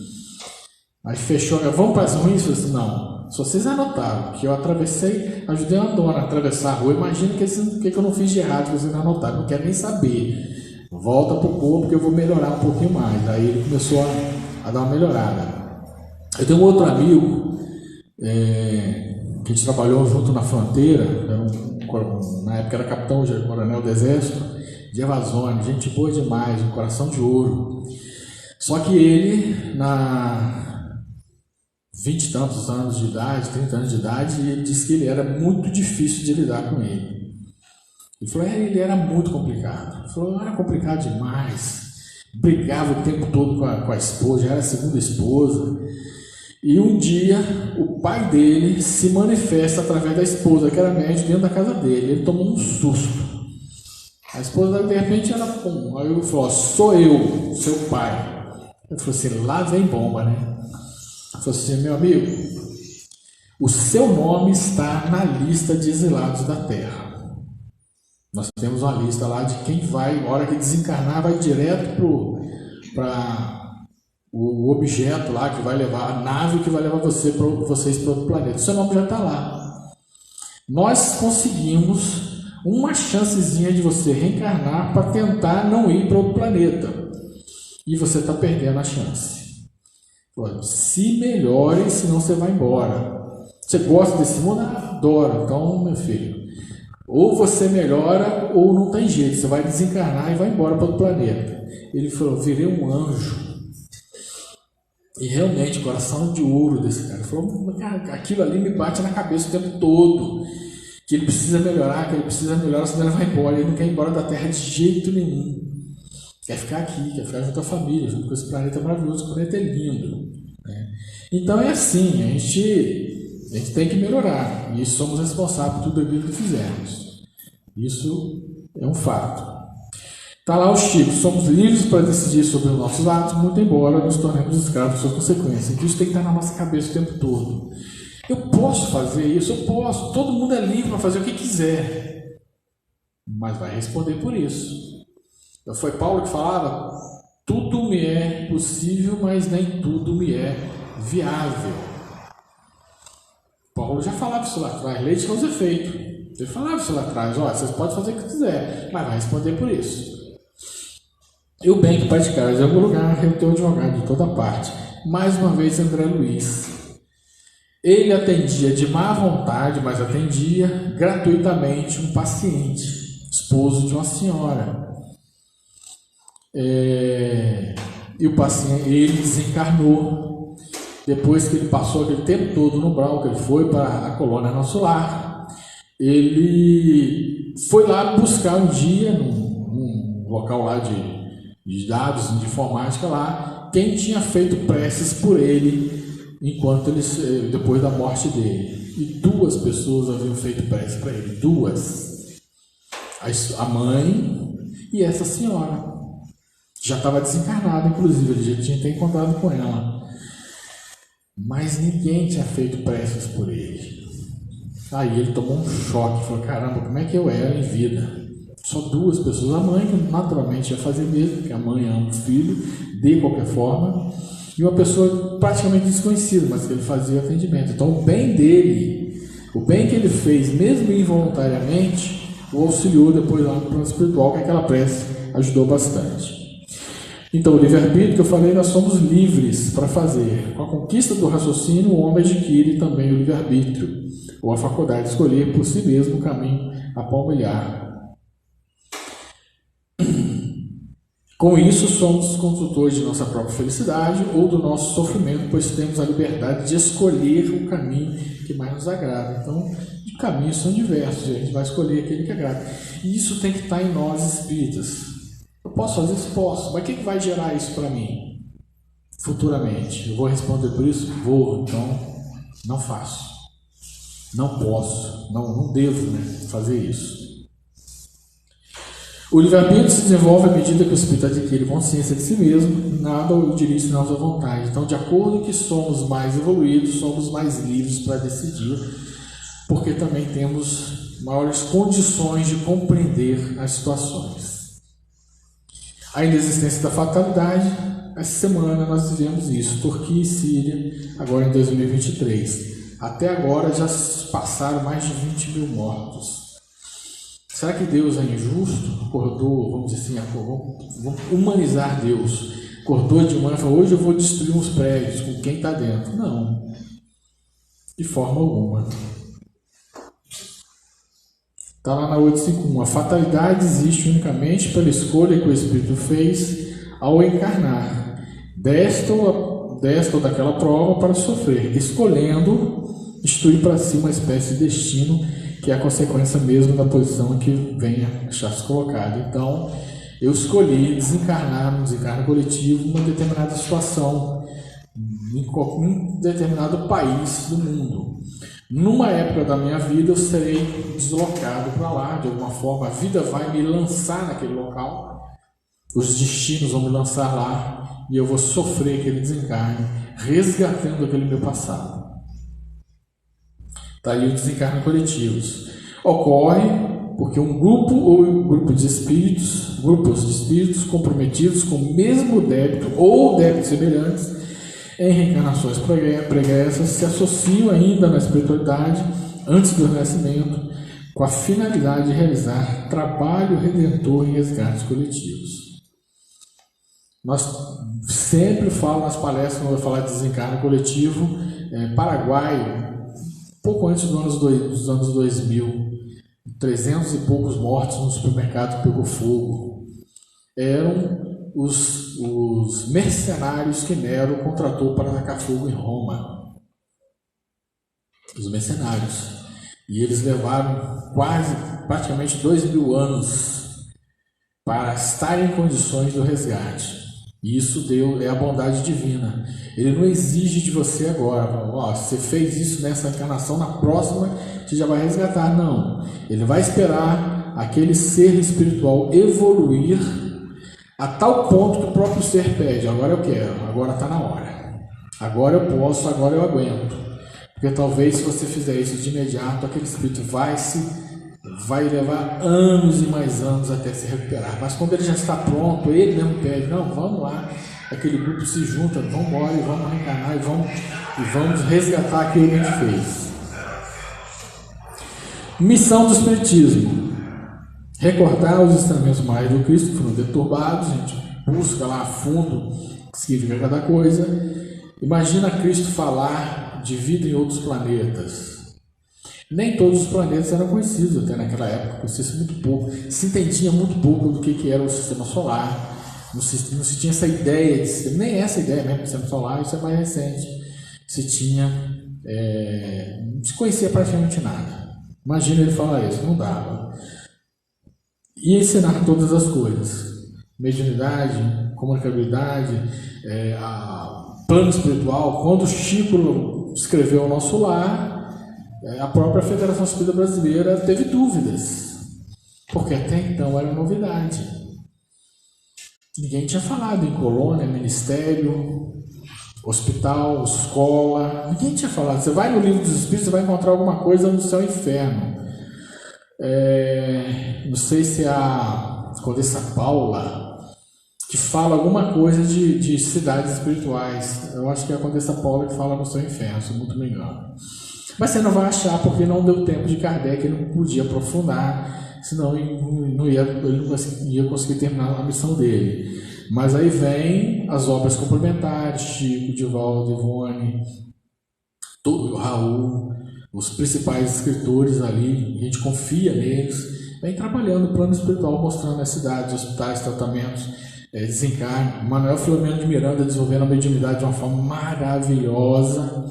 Aí fechou, vamos para as ruins? Eu disse, não. Se vocês anotaram que eu atravessei, ajudei uma dona a atravessar a rua, imagina o que eu não fiz de errado que vocês não anotaram, não quero nem saber. Volta para o corpo que eu vou melhorar um pouquinho mais. Aí ele começou a dar uma melhorada. Eu tenho um outro amigo que a gente trabalhou junto na fronteira, na época era capitão, coronel do exército, de Amazônia, gente boa demais, um coração de ouro. Só que ele, na 20 e tantos anos de idade, 30 anos de idade, ele disse que ele era muito difícil de lidar com ele. Ele falou, ele era muito complicado. Ele falou, era complicado demais. Brigava o tempo todo com a esposa, já era a segunda esposa. E um dia, o pai dele se manifesta através da esposa, que era médico, dentro da casa dele. Ele tomou um susto. A esposa, de repente, ela pum. Aí ele falou, sou eu, seu pai. Ele falou assim, lá vem bomba, né? Ele falou assim, meu amigo, o seu nome está na lista de exilados da terra. Nós temos uma lista lá de quem vai, na hora que desencarnar, vai direto para o objeto lá que vai levar, a nave que vai levar vocês para outro planeta. O seu nome já está lá. Nós conseguimos uma chancezinha de você reencarnar para tentar não ir para outro planeta. E você está perdendo a chance. Se melhore, senão você vai embora. Você gosta desse mundo? Adoro. Então, meu filho, ou você melhora ou não tem jeito. Você vai desencarnar e vai embora para outro planeta. Ele falou, virei um anjo. E realmente, o coração de ouro desse cara. Ele falou, aquilo ali me bate na cabeça o tempo todo. Que ele precisa melhorar, senão ele vai embora. Ele não quer ir embora da Terra de jeito nenhum. Quer ficar aqui, quer ficar junto com a família, junto com esse planeta maravilhoso, esse planeta é lindo. Né? Então é assim, a gente tem que melhorar. E somos responsáveis por tudo aquilo que fizemos. Isso é um fato. Está lá o Chico, somos livres para decidir sobre os nossos atos, muito embora nos tornemos escravos de suas consequências. Isso tem que estar na nossa cabeça o tempo todo. Eu posso fazer isso, eu posso. Todo mundo é livre para fazer o que quiser. Mas vai responder por isso. Foi Paulo que falava, tudo me é possível, mas nem tudo me é viável. Paulo já falava isso lá atrás, lei de causa e efeito. Ele falava isso lá atrás, vocês podem fazer o que quiser, mas vai responder por isso. E o bem que praticais em algum lugar, eu tenho advogado de toda parte. mais uma vez André Luiz. Ele atendia de má vontade, mas atendia gratuitamente um paciente, esposo de uma senhora. E o paciente, ele desencarnou depois que ele passou aquele tempo todo no umbral, que ele foi para a colônia Nosso Lar. Ele foi lá buscar um dia num local lá de dados, de informática lá, quem tinha feito preces por ele depois da morte dele. E 2 pessoas haviam feito prece para ele, 2. A mãe e essa senhora. Já estava desencarnada, inclusive, ele já tinha até encontrado com ela. Mas ninguém tinha feito preces por ele. Aí ele tomou um choque, falou, caramba, como é que eu era em vida? Só 2 pessoas. A mãe, que naturalmente ia fazer mesmo, porque a mãe ama o filho, de qualquer forma. E uma pessoa praticamente desconhecida, mas que ele fazia atendimento. Então o bem dele, o bem que ele fez, mesmo involuntariamente, o auxiliou depois lá no plano espiritual, que aquela prece ajudou bastante. Então, o livre-arbítrio que eu falei, nós somos livres para fazer. Com a conquista do raciocínio, o homem adquire também o livre-arbítrio, ou a faculdade de escolher por si mesmo o caminho a palmilhar. Com isso, somos construtores de nossa própria felicidade ou do nosso sofrimento, pois temos a liberdade de escolher o caminho que mais nos agrada. Então, os caminhos são diversos, a gente vai escolher aquele que agrada. E isso tem que estar em nós espíritas. Eu posso fazer isso? Posso. Mas o que vai gerar isso para mim? Futuramente. Eu vou responder por isso? Vou. Então, não faço. Não posso. Não devo, fazer isso. O livre-arbítrio se desenvolve à medida que o espírito adquire consciência de si mesmo, nada o dirige senão a sua vontade. Então, de acordo com que somos mais evoluídos, somos mais livres para decidir, porque também temos maiores condições de compreender as situações. A inexistência da fatalidade, essa semana nós vivemos isso, Turquia e Síria, agora em 2023. Até agora já passaram mais de 20 mil mortos. Será que Deus é injusto? Acordou, vamos dizer assim, vamos humanizar Deus. Acordou de manhã e falou, hoje eu vou destruir uns prédios com quem está dentro. Não, de forma alguma. Está lá na 851. A fatalidade existe unicamente pela escolha que o Espírito fez ao encarnar, desta ou daquela prova para sofrer, escolhendo instituir para si uma espécie de destino que é a consequência mesmo da posição em que venha achar-se colocado. Então, eu escolhi desencarnar no desencarno coletivo uma determinada situação, em determinado país do mundo. Numa época da minha vida eu serei deslocado para lá, de alguma forma a vida vai me lançar naquele local, os destinos vão me lançar lá e eu vou sofrer aquele desencarne, resgatando aquele meu passado. Está aí o desencarne coletivos. Ocorre porque um grupo ou um grupo de espíritos, grupos de espíritos comprometidos com o mesmo débito ou débitos semelhantes, em reencarnações pregressas, se associam ainda na espiritualidade, antes do renascimento, com a finalidade de realizar trabalho redentor em resgates coletivos. Nós sempre falamos nas palestras, quando eu vou falar de desencarne coletivo, Paraguai, pouco antes dos anos 2000, 300 e poucos mortos no supermercado que pegou fogo. Eram os mercenários que Nero contratou para atacar fogo em Roma. Os mercenários. E eles levaram praticamente 2000 anos para estar em condições do resgate. E isso é a bondade divina. Ele não exige de você agora, você fez isso nessa encarnação, na próxima você já vai resgatar. Não. Ele vai esperar aquele ser espiritual evoluir a tal ponto que o próprio ser pede, agora eu quero, agora está na hora, agora eu posso, agora eu aguento. Porque talvez se você fizer isso de imediato, aquele espírito vai levar anos e mais anos até se recuperar. Mas quando ele já está pronto, ele mesmo pede, não, vamos lá, aquele grupo se junta, vamos embora e vamos reencarnar e vamos resgatar aquilo que a gente fez. Missão do Espiritismo. Recordar os ensinamentos mais do Cristo que foram deturbados, a gente busca lá a fundo o que significa cada coisa, Imagina Cristo falar de vida em outros planetas. Nem todos os planetas eram conhecidos até naquela época, conhecia-se muito pouco, se entendia muito pouco do que era o sistema solar, não se tinha essa ideia, nem essa ideia mesmo do sistema solar, isso é mais recente, não se conhecia praticamente nada. Imagina ele falar isso, não dava. E ensinar todas as coisas, mediunidade, comunicabilidade, plano espiritual. Quando Chico escreveu O Nosso Lar, a própria Federação Espírita Brasileira teve dúvidas, porque até então era novidade. Ninguém tinha falado em colônia, ministério, hospital, escola, ninguém tinha falado. Você vai no Livro dos Espíritos, você vai encontrar alguma coisa no céu e inferno. Não sei se é a Condessa Paula que fala alguma coisa de cidades espirituais. Eu acho que é a Condessa Paula que fala no céu e inferno, se eu não me engano. Mas você não vai achar, porque não deu tempo de Kardec, ele não podia aprofundar, senão ele não ia conseguir terminar a missão dele. Mas aí vem as obras complementares, Chico, Divaldo, Ivone, todo o Raul, os principais escritores ali, a gente confia neles, vem trabalhando o plano espiritual, mostrando as cidades, hospitais, tratamentos, desencarne. Manuel Filomeno de Miranda desenvolvendo a mediunidade de uma forma maravilhosa,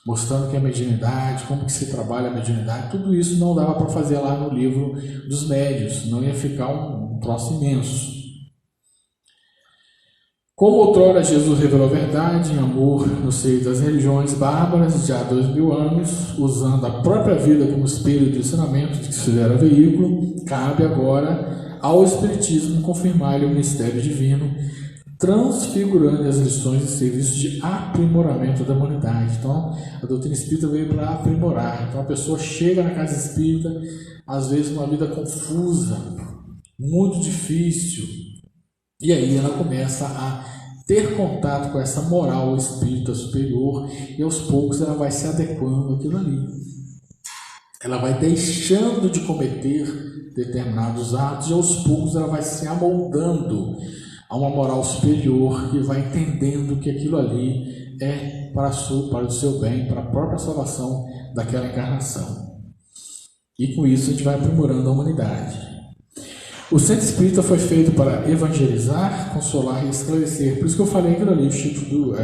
mostrando que a mediunidade, como que se trabalha a mediunidade, tudo isso não dava para fazer lá no livro dos médios, não ia ficar um troço imenso. Como outrora Jesus revelou a verdade em amor no seio das religiões bárbaras de há 2000 anos, usando a própria vida como espelho de ensinamento que se era veículo, cabe agora ao Espiritismo confirmar o mistério divino, transfigurando as lições e serviços de aprimoramento da humanidade. Então, a doutrina espírita veio para aprimorar. Então, a pessoa chega na casa espírita, às vezes uma vida confusa, muito difícil, e aí ela começa a ter contato com essa moral espírita superior, e aos poucos ela vai se adequando àquilo ali. Ela vai deixando de cometer determinados atos, e aos poucos ela vai se amoldando a uma moral superior, que vai entendendo que aquilo ali é para o seu bem, para a própria salvação daquela encarnação. E com isso a gente vai aprimorando a humanidade. O centro espírita foi feito para evangelizar, consolar e esclarecer. Por isso que eu falei aquilo ali,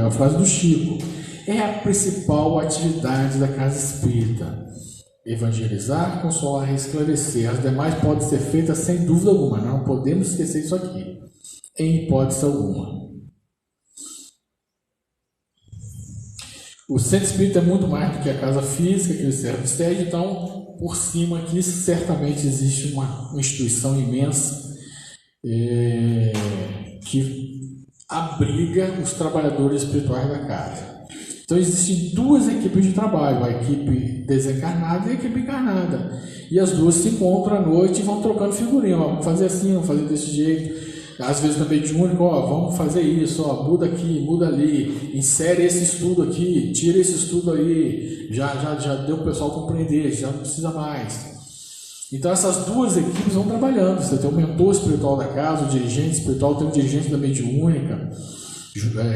a frase do Chico. É a principal atividade da casa espírita. Evangelizar, consolar e esclarecer. As demais podem ser feitas sem dúvida alguma. Não podemos esquecer isso aqui, em hipótese alguma. O centro espírita é muito mais do que a casa física que ele serve de sede. Então, por cima aqui, certamente existe uma instituição imensa que abriga os trabalhadores espirituais da casa. Então, existem duas equipes de trabalho, a equipe desencarnada e a equipe encarnada. E as duas se encontram à noite e vão trocando figurinha. Vamos fazer assim, vamos fazer desse jeito. Às vezes na mediúnica, vamos fazer isso, muda aqui, muda ali, insere esse estudo aqui, tira esse estudo aí, já deu para o pessoal compreender, já não precisa mais. Então essas duas equipes vão trabalhando. Você tem o mentor espiritual da casa, o dirigente espiritual, tem o dirigente da mediúnica,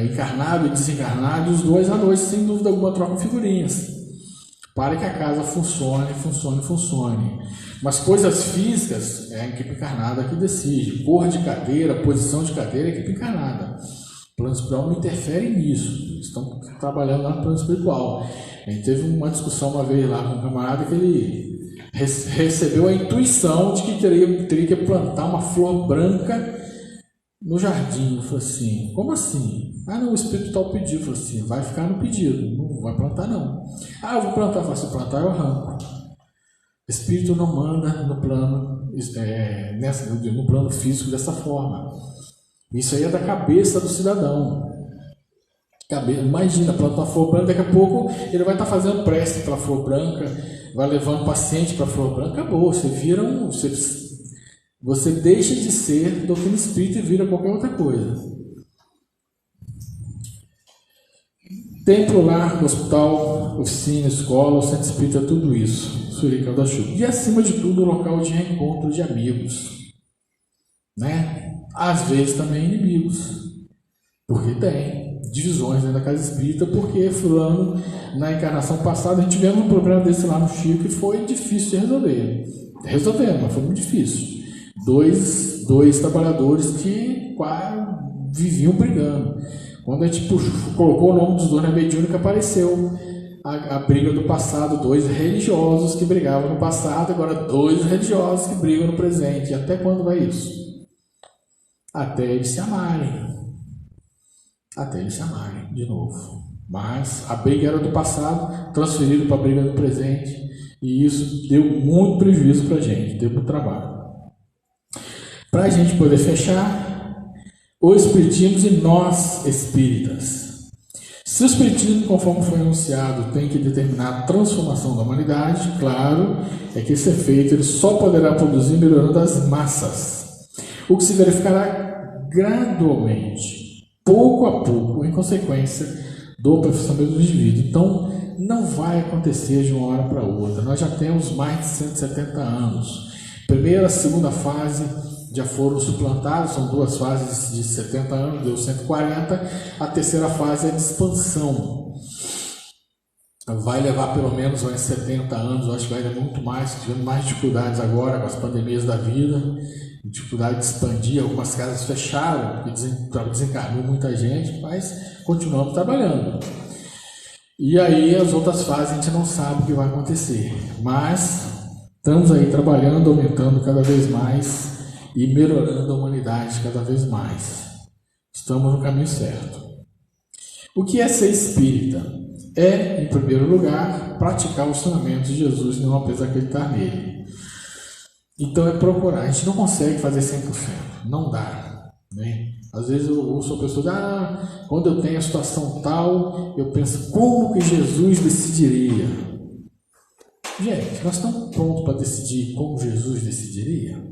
encarnado e desencarnado, e os dois à noite, sem dúvida alguma, trocam figurinhas para que a casa funcione. Mas coisas físicas é a equipe encarnada que decide. Cor de cadeira, posição de cadeira é a equipe encarnada. O plano espiritual não interfere nisso. Estão trabalhando lá no plano espiritual. A gente teve uma discussão uma vez lá com um camarada que ele recebeu a intuição de que teria que plantar uma flor branca no jardim. Eu falei assim, como assim? Não, o espírito tal pediu. Eu falei assim, vai ficar no pedido, não vai plantar não. Eu vou plantar. Eu falei, se plantar eu arranco. O espírito não manda no plano, no plano físico dessa forma. Isso aí é da cabeça do cidadão. Imagina, plantar uma flor branca, daqui a pouco ele vai estar fazendo prece para a flor branca, vai levando paciente para a flor branca, acabou. Você deixa de ser doutrina espírita e vira qualquer outra coisa. Templo, lar, hospital, oficina, escola, centro espírita, tudo isso. Suricão da Chuva. E acima de tudo, o local de reencontro de amigos. Às vezes também inimigos. Porque tem. divisões dentro da casa espírita, porque fulano, na encarnação passada, a gente tivemos um problema desse lá no Chico e foi difícil de resolver. Resolvemos, mas foi muito difícil. Dois trabalhadores que quase viviam brigando. Quando a gente colocou o nome dos dois na mediúnica, apareceu a briga do passado, 2 religiosos que brigavam no passado, agora 2 religiosos que brigam no presente. E até quando vai isso? Até eles se amarem. Até eles se amarem de novo. Mas a briga era do passado, transferido para a briga do presente, e isso deu muito prejuízo para a gente, deu muito trabalho. Para a gente poder fechar, o Espiritismo e nós espíritas. Se o Espiritismo, conforme foi anunciado, tem que determinar a transformação da humanidade, claro, é que esse efeito ele só poderá produzir melhorando as massas, o que se verificará gradualmente, pouco a pouco, em consequência do aperfeiçoamento do indivíduo. Então, não vai acontecer de uma hora para outra. Nós já temos mais de 170 anos. Primeira, segunda fase já foram suplantados, são 2 fases de 70 anos, deu 140. A terceira fase é de expansão. Vai levar pelo menos mais 70 anos, eu acho que vai levar muito mais, tivemos mais dificuldades agora com as pandemias da vida, dificuldade de expandir, algumas casas fecharam, porque desencarnou muita gente, mas continuamos trabalhando. E aí as outras fases a gente não sabe o que vai acontecer, mas estamos aí trabalhando, aumentando cada vez mais e melhorando a humanidade cada vez mais. Estamos no caminho certo. O que é ser espírita? É, em primeiro lugar, praticar os ensinamentos de Jesus e não apenas acreditar nele. Então é procurar. A gente não consegue fazer 100%, não dá, né? Às vezes eu ouço a pessoa quando eu tenho a situação tal, eu penso, como que Jesus decidiria? Gente, nós estamos prontos para decidir como Jesus decidiria?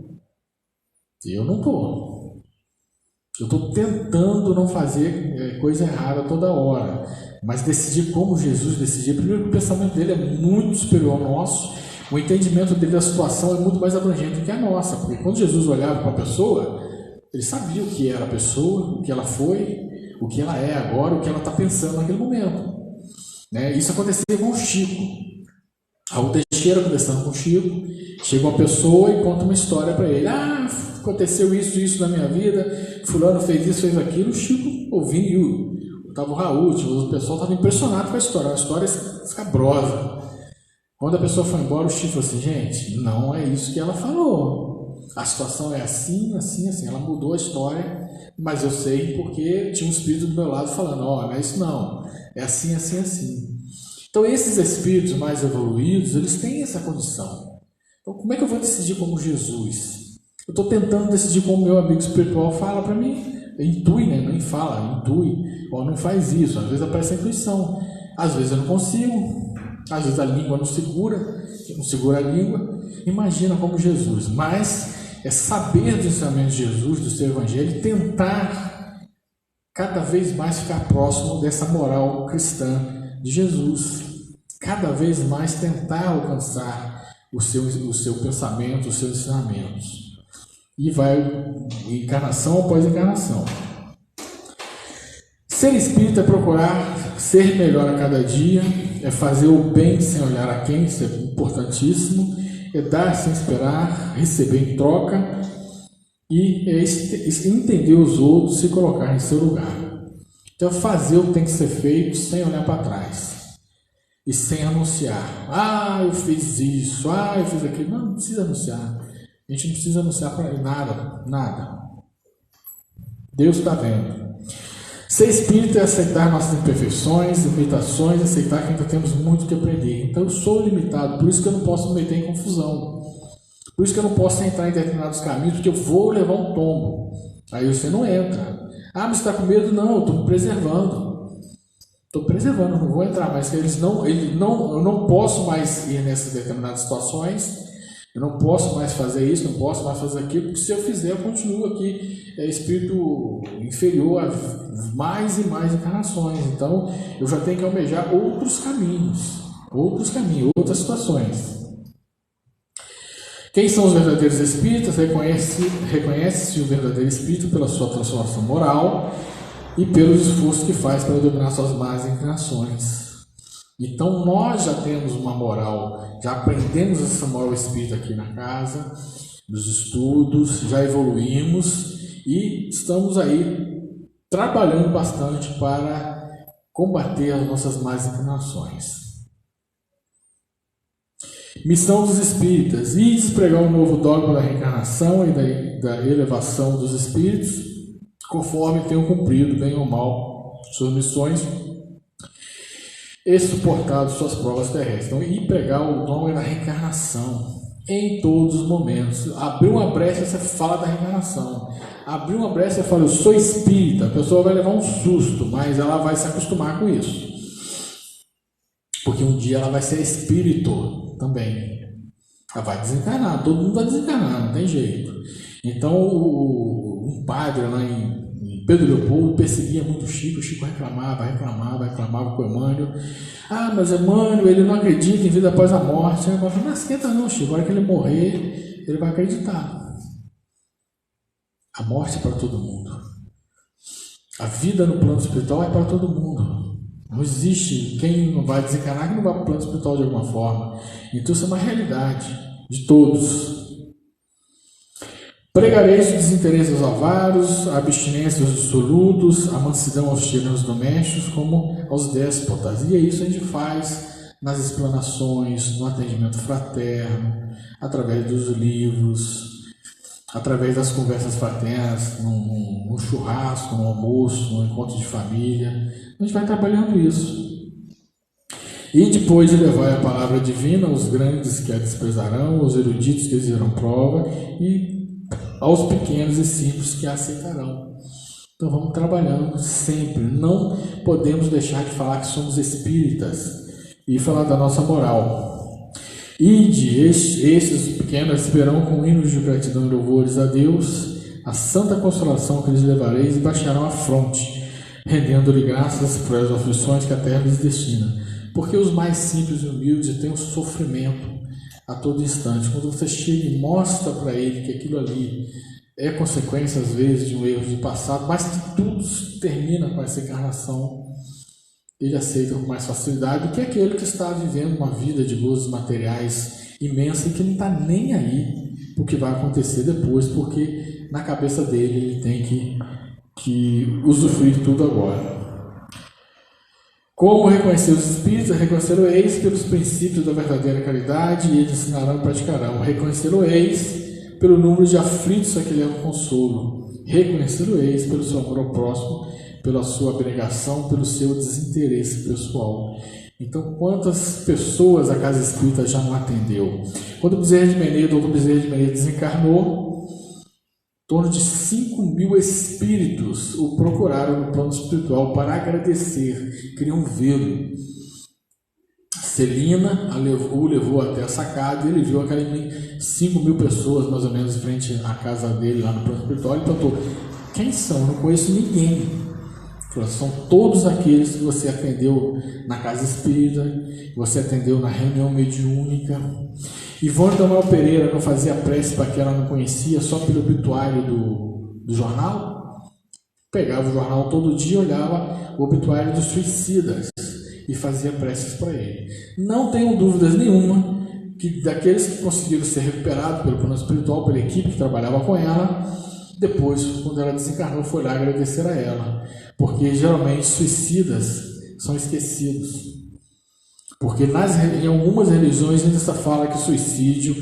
Eu não estou. Eu estou tentando não fazer coisa errada toda hora, mas decidir como Jesus decidia. Primeiro, que o pensamento dele é muito superior ao nosso, o entendimento dele da situação é muito mais abrangente do que a nossa, porque quando Jesus olhava para a pessoa, ele sabia o que era a pessoa, o que ela foi, o que ela é agora, o que ela está pensando naquele momento, né? Isso acontecia com o Chico. Raul Teixeira conversando com o Chico, chega uma pessoa e conta uma história para ele. Aconteceu isso na minha vida, fulano fez isso, fez aquilo. O Chico ouviu, estava o Raul, o pessoal estava impressionado com a história, uma história escabrosa. Quando a pessoa foi embora, o Chico falou assim, gente, não é isso que ela falou. A situação é assim, assim, assim. Ela mudou a história, mas eu sei porque tinha um espírito do meu lado falando, não é isso não, é assim, assim, assim. Então esses espíritos mais evoluídos, eles têm essa condição. Então como é que eu vou decidir como Jesus? Eu estou tentando decidir como meu amigo espiritual fala para mim. Intui, né? Nem fala, intui. Não faz isso. Às vezes aparece a intuição. Às vezes eu não consigo. Às vezes a língua não segura a língua. Imagina como Jesus. Mas é saber do ensinamento de Jesus, do seu evangelho, e tentar cada vez mais ficar próximo dessa moral cristã de Jesus. Cada vez mais tentar alcançar o seu pensamento, os seus ensinamentos. E vai encarnação após encarnação. Ser espírita é procurar ser melhor a cada dia, é fazer o bem sem olhar a quem, isso é importantíssimo, é dar sem esperar, receber em troca e é entender os outros, se colocar em seu lugar. Então fazer o que tem que ser feito sem olhar para trás e sem anunciar. Eu fiz isso, eu fiz aquilo. Não precisa anunciar. A gente não precisa anunciar para ele nada. Deus está vendo. Ser espírita é aceitar nossas imperfeições, limitações, aceitar que ainda temos muito que aprender. Então eu sou limitado, por isso que eu não posso me meter em confusão. Por isso que eu não posso entrar em determinados caminhos, porque eu vou levar um tombo. Aí você não entra. Mas você está com medo? Não, eu estou me preservando. Não vou entrar, mas eu não posso mais ir nessas determinadas situações. Eu não posso mais fazer isso, não posso mais fazer aquilo, porque se eu fizer, eu continuo aqui, espírito inferior a mais e mais encarnações. Então, eu já tenho que almejar outros caminhos, outras situações. Quem são os verdadeiros espíritas? Reconhece-se o verdadeiro espírito pela sua transformação moral, e pelos esforços que faz para dominar suas más inclinações. Então nós já temos uma moral, já aprendemos essa moral espírita aqui na casa, nos estudos, já evoluímos e estamos aí trabalhando bastante para combater as nossas más inclinações. Missão dos espíritas: e despregar o novo dogma da reencarnação e da elevação dos espíritos, conforme tenham cumprido, bem ou mal, suas missões e suportado suas provas terrestres. Então, e pregar o dogma da reencarnação em todos os momentos. Abriu uma brecha, você fala da reencarnação. Abriu uma brecha, você fala, eu sou espírita. A pessoa vai levar um susto, mas ela vai se acostumar com isso. Porque um dia ela vai ser espírito também. Ela vai desencarnar, todo mundo vai desencarnar, não tem jeito. Então, um padre lá em Pedro Leopoldo perseguia muito o Chico reclamava com o Emmanuel. Ah, mas Emmanuel, ele não acredita em vida após a morte. Ele falava, não esquenta não, Chico, a hora que ele morrer, ele vai acreditar. A morte é para todo mundo. A vida no plano espiritual é para todo mundo. Não existe quem não vai desencarnar que não vai para o plano espiritual de alguma forma. Então isso é uma realidade de todos. Pregareis o desinteresse aos avaros, a abstinência aos dissolutos, a mansidão aos tiranos domésticos, como aos déspotas. E é isso que a gente faz nas explanações, no atendimento fraterno, através dos livros, através das conversas fraternas, no churrasco, no almoço, no encontro de família. A gente vai trabalhando isso. E depois de levar a palavra divina, os grandes que a desprezarão, os eruditos que exigirão prova, e aos pequenos e simples que a aceitarão. Então vamos trabalhando sempre. Não podemos deixar de falar que somos espíritas e falar da nossa moral. Ide, estes pequenos esperam com hinos de gratidão e louvores a Deus, a santa consolação que lhes levareis, e baixarão a fronte, rendendo-lhe graças por as aflições que a terra lhes destina. Porque os mais simples e humildes têm um sofrimento a todo instante. Quando você chega e mostra para ele que aquilo ali é consequência, às vezes, de um erro do passado, mas que tudo termina com essa encarnação, ele aceita com mais facilidade do que aquele que está vivendo uma vida de gozos materiais imensa e que não está nem aí o que vai acontecer depois, porque na cabeça dele ele tem que usufruir tudo agora. Como reconhecer os espíritos? Reconhecê-lo-eis pelos princípios da verdadeira caridade, e eles ensinarão e praticarão. Reconhecê-lo-eis pelo número de aflitos a que levam consolo. Reconhecê-lo-eis pelo seu amor ao próximo, pela sua abnegação, pelo seu desinteresse pessoal. Então, quantas pessoas a Casa Espírita já não atendeu? Quando o Bezerra de Menezes, Dr. Bezerra de Menezes desencarnou, em torno de 5.000 espíritos o procuraram no plano espiritual para agradecer, queriam vê-lo. Celina o levou até a sacada e ele viu aquelas 5.000 pessoas mais ou menos em frente à casa dele lá no plano espiritual e perguntou, quem são? Eu não conheço ninguém. Falou, são todos aqueles que você atendeu na Casa Espírita, que você atendeu na reunião mediúnica. Ivone Damael Pereira não fazia prece para quem ela não conhecia só pelo obituário do jornal? Pegava o jornal todo dia, olhava o obituário dos suicidas e fazia preces para ele. Não tenho dúvidas nenhuma que daqueles que conseguiram ser recuperados pelo plano espiritual, pela equipe que trabalhava com ela, depois, quando ela desencarnou, foi lá agradecer a ela. Porque geralmente suicidas são esquecidos. Porque em algumas religiões ainda se fala que suicídio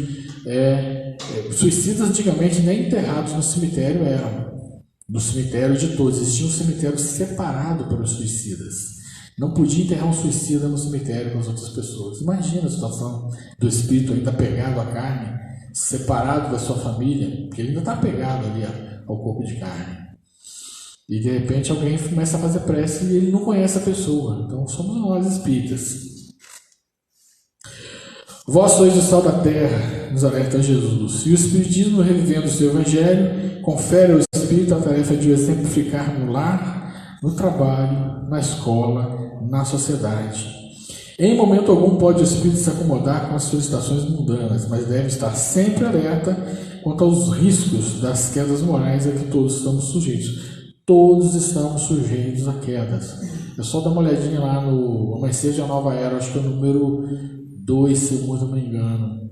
suicidas antigamente nem enterrados no cemitério eram. No cemitério de todos. Existia um cemitério separado para os suicidas. Não podia enterrar um suicida no cemitério com as outras pessoas. Imagina a situação do espírito ainda pegado à carne, separado da sua família, porque ele ainda está pegado ali ao corpo de carne. E de repente alguém começa a fazer prece e ele não conhece a pessoa. Então somos nós espíritas. Vós sois o sal da terra, nos alerta Jesus. E o Espiritismo, revivendo o seu Evangelho, confere ao Espírito a tarefa de o exemplificar no lar, no trabalho, na escola, na sociedade. Em momento algum pode o Espírito se acomodar com as solicitações mundanas, mas deve estar sempre alerta quanto aos riscos das quedas morais a que todos estamos sujeitos. todos estamos sujeitos a quedas. É só dar uma olhadinha lá no Amanhecer de uma Nova Era, acho que é o número 2, se eu não me engano.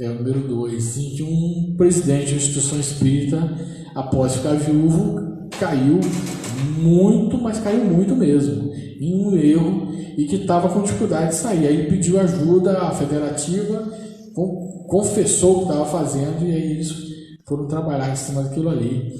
É o número 2, em que um presidente de uma instituição espírita, após ficar viúvo, caiu muito, mas caiu muito mesmo, em um erro e que estava com dificuldade de sair. Aí ele pediu ajuda à federativa, confessou o que estava fazendo e aí eles foram trabalhar em cima daquilo ali.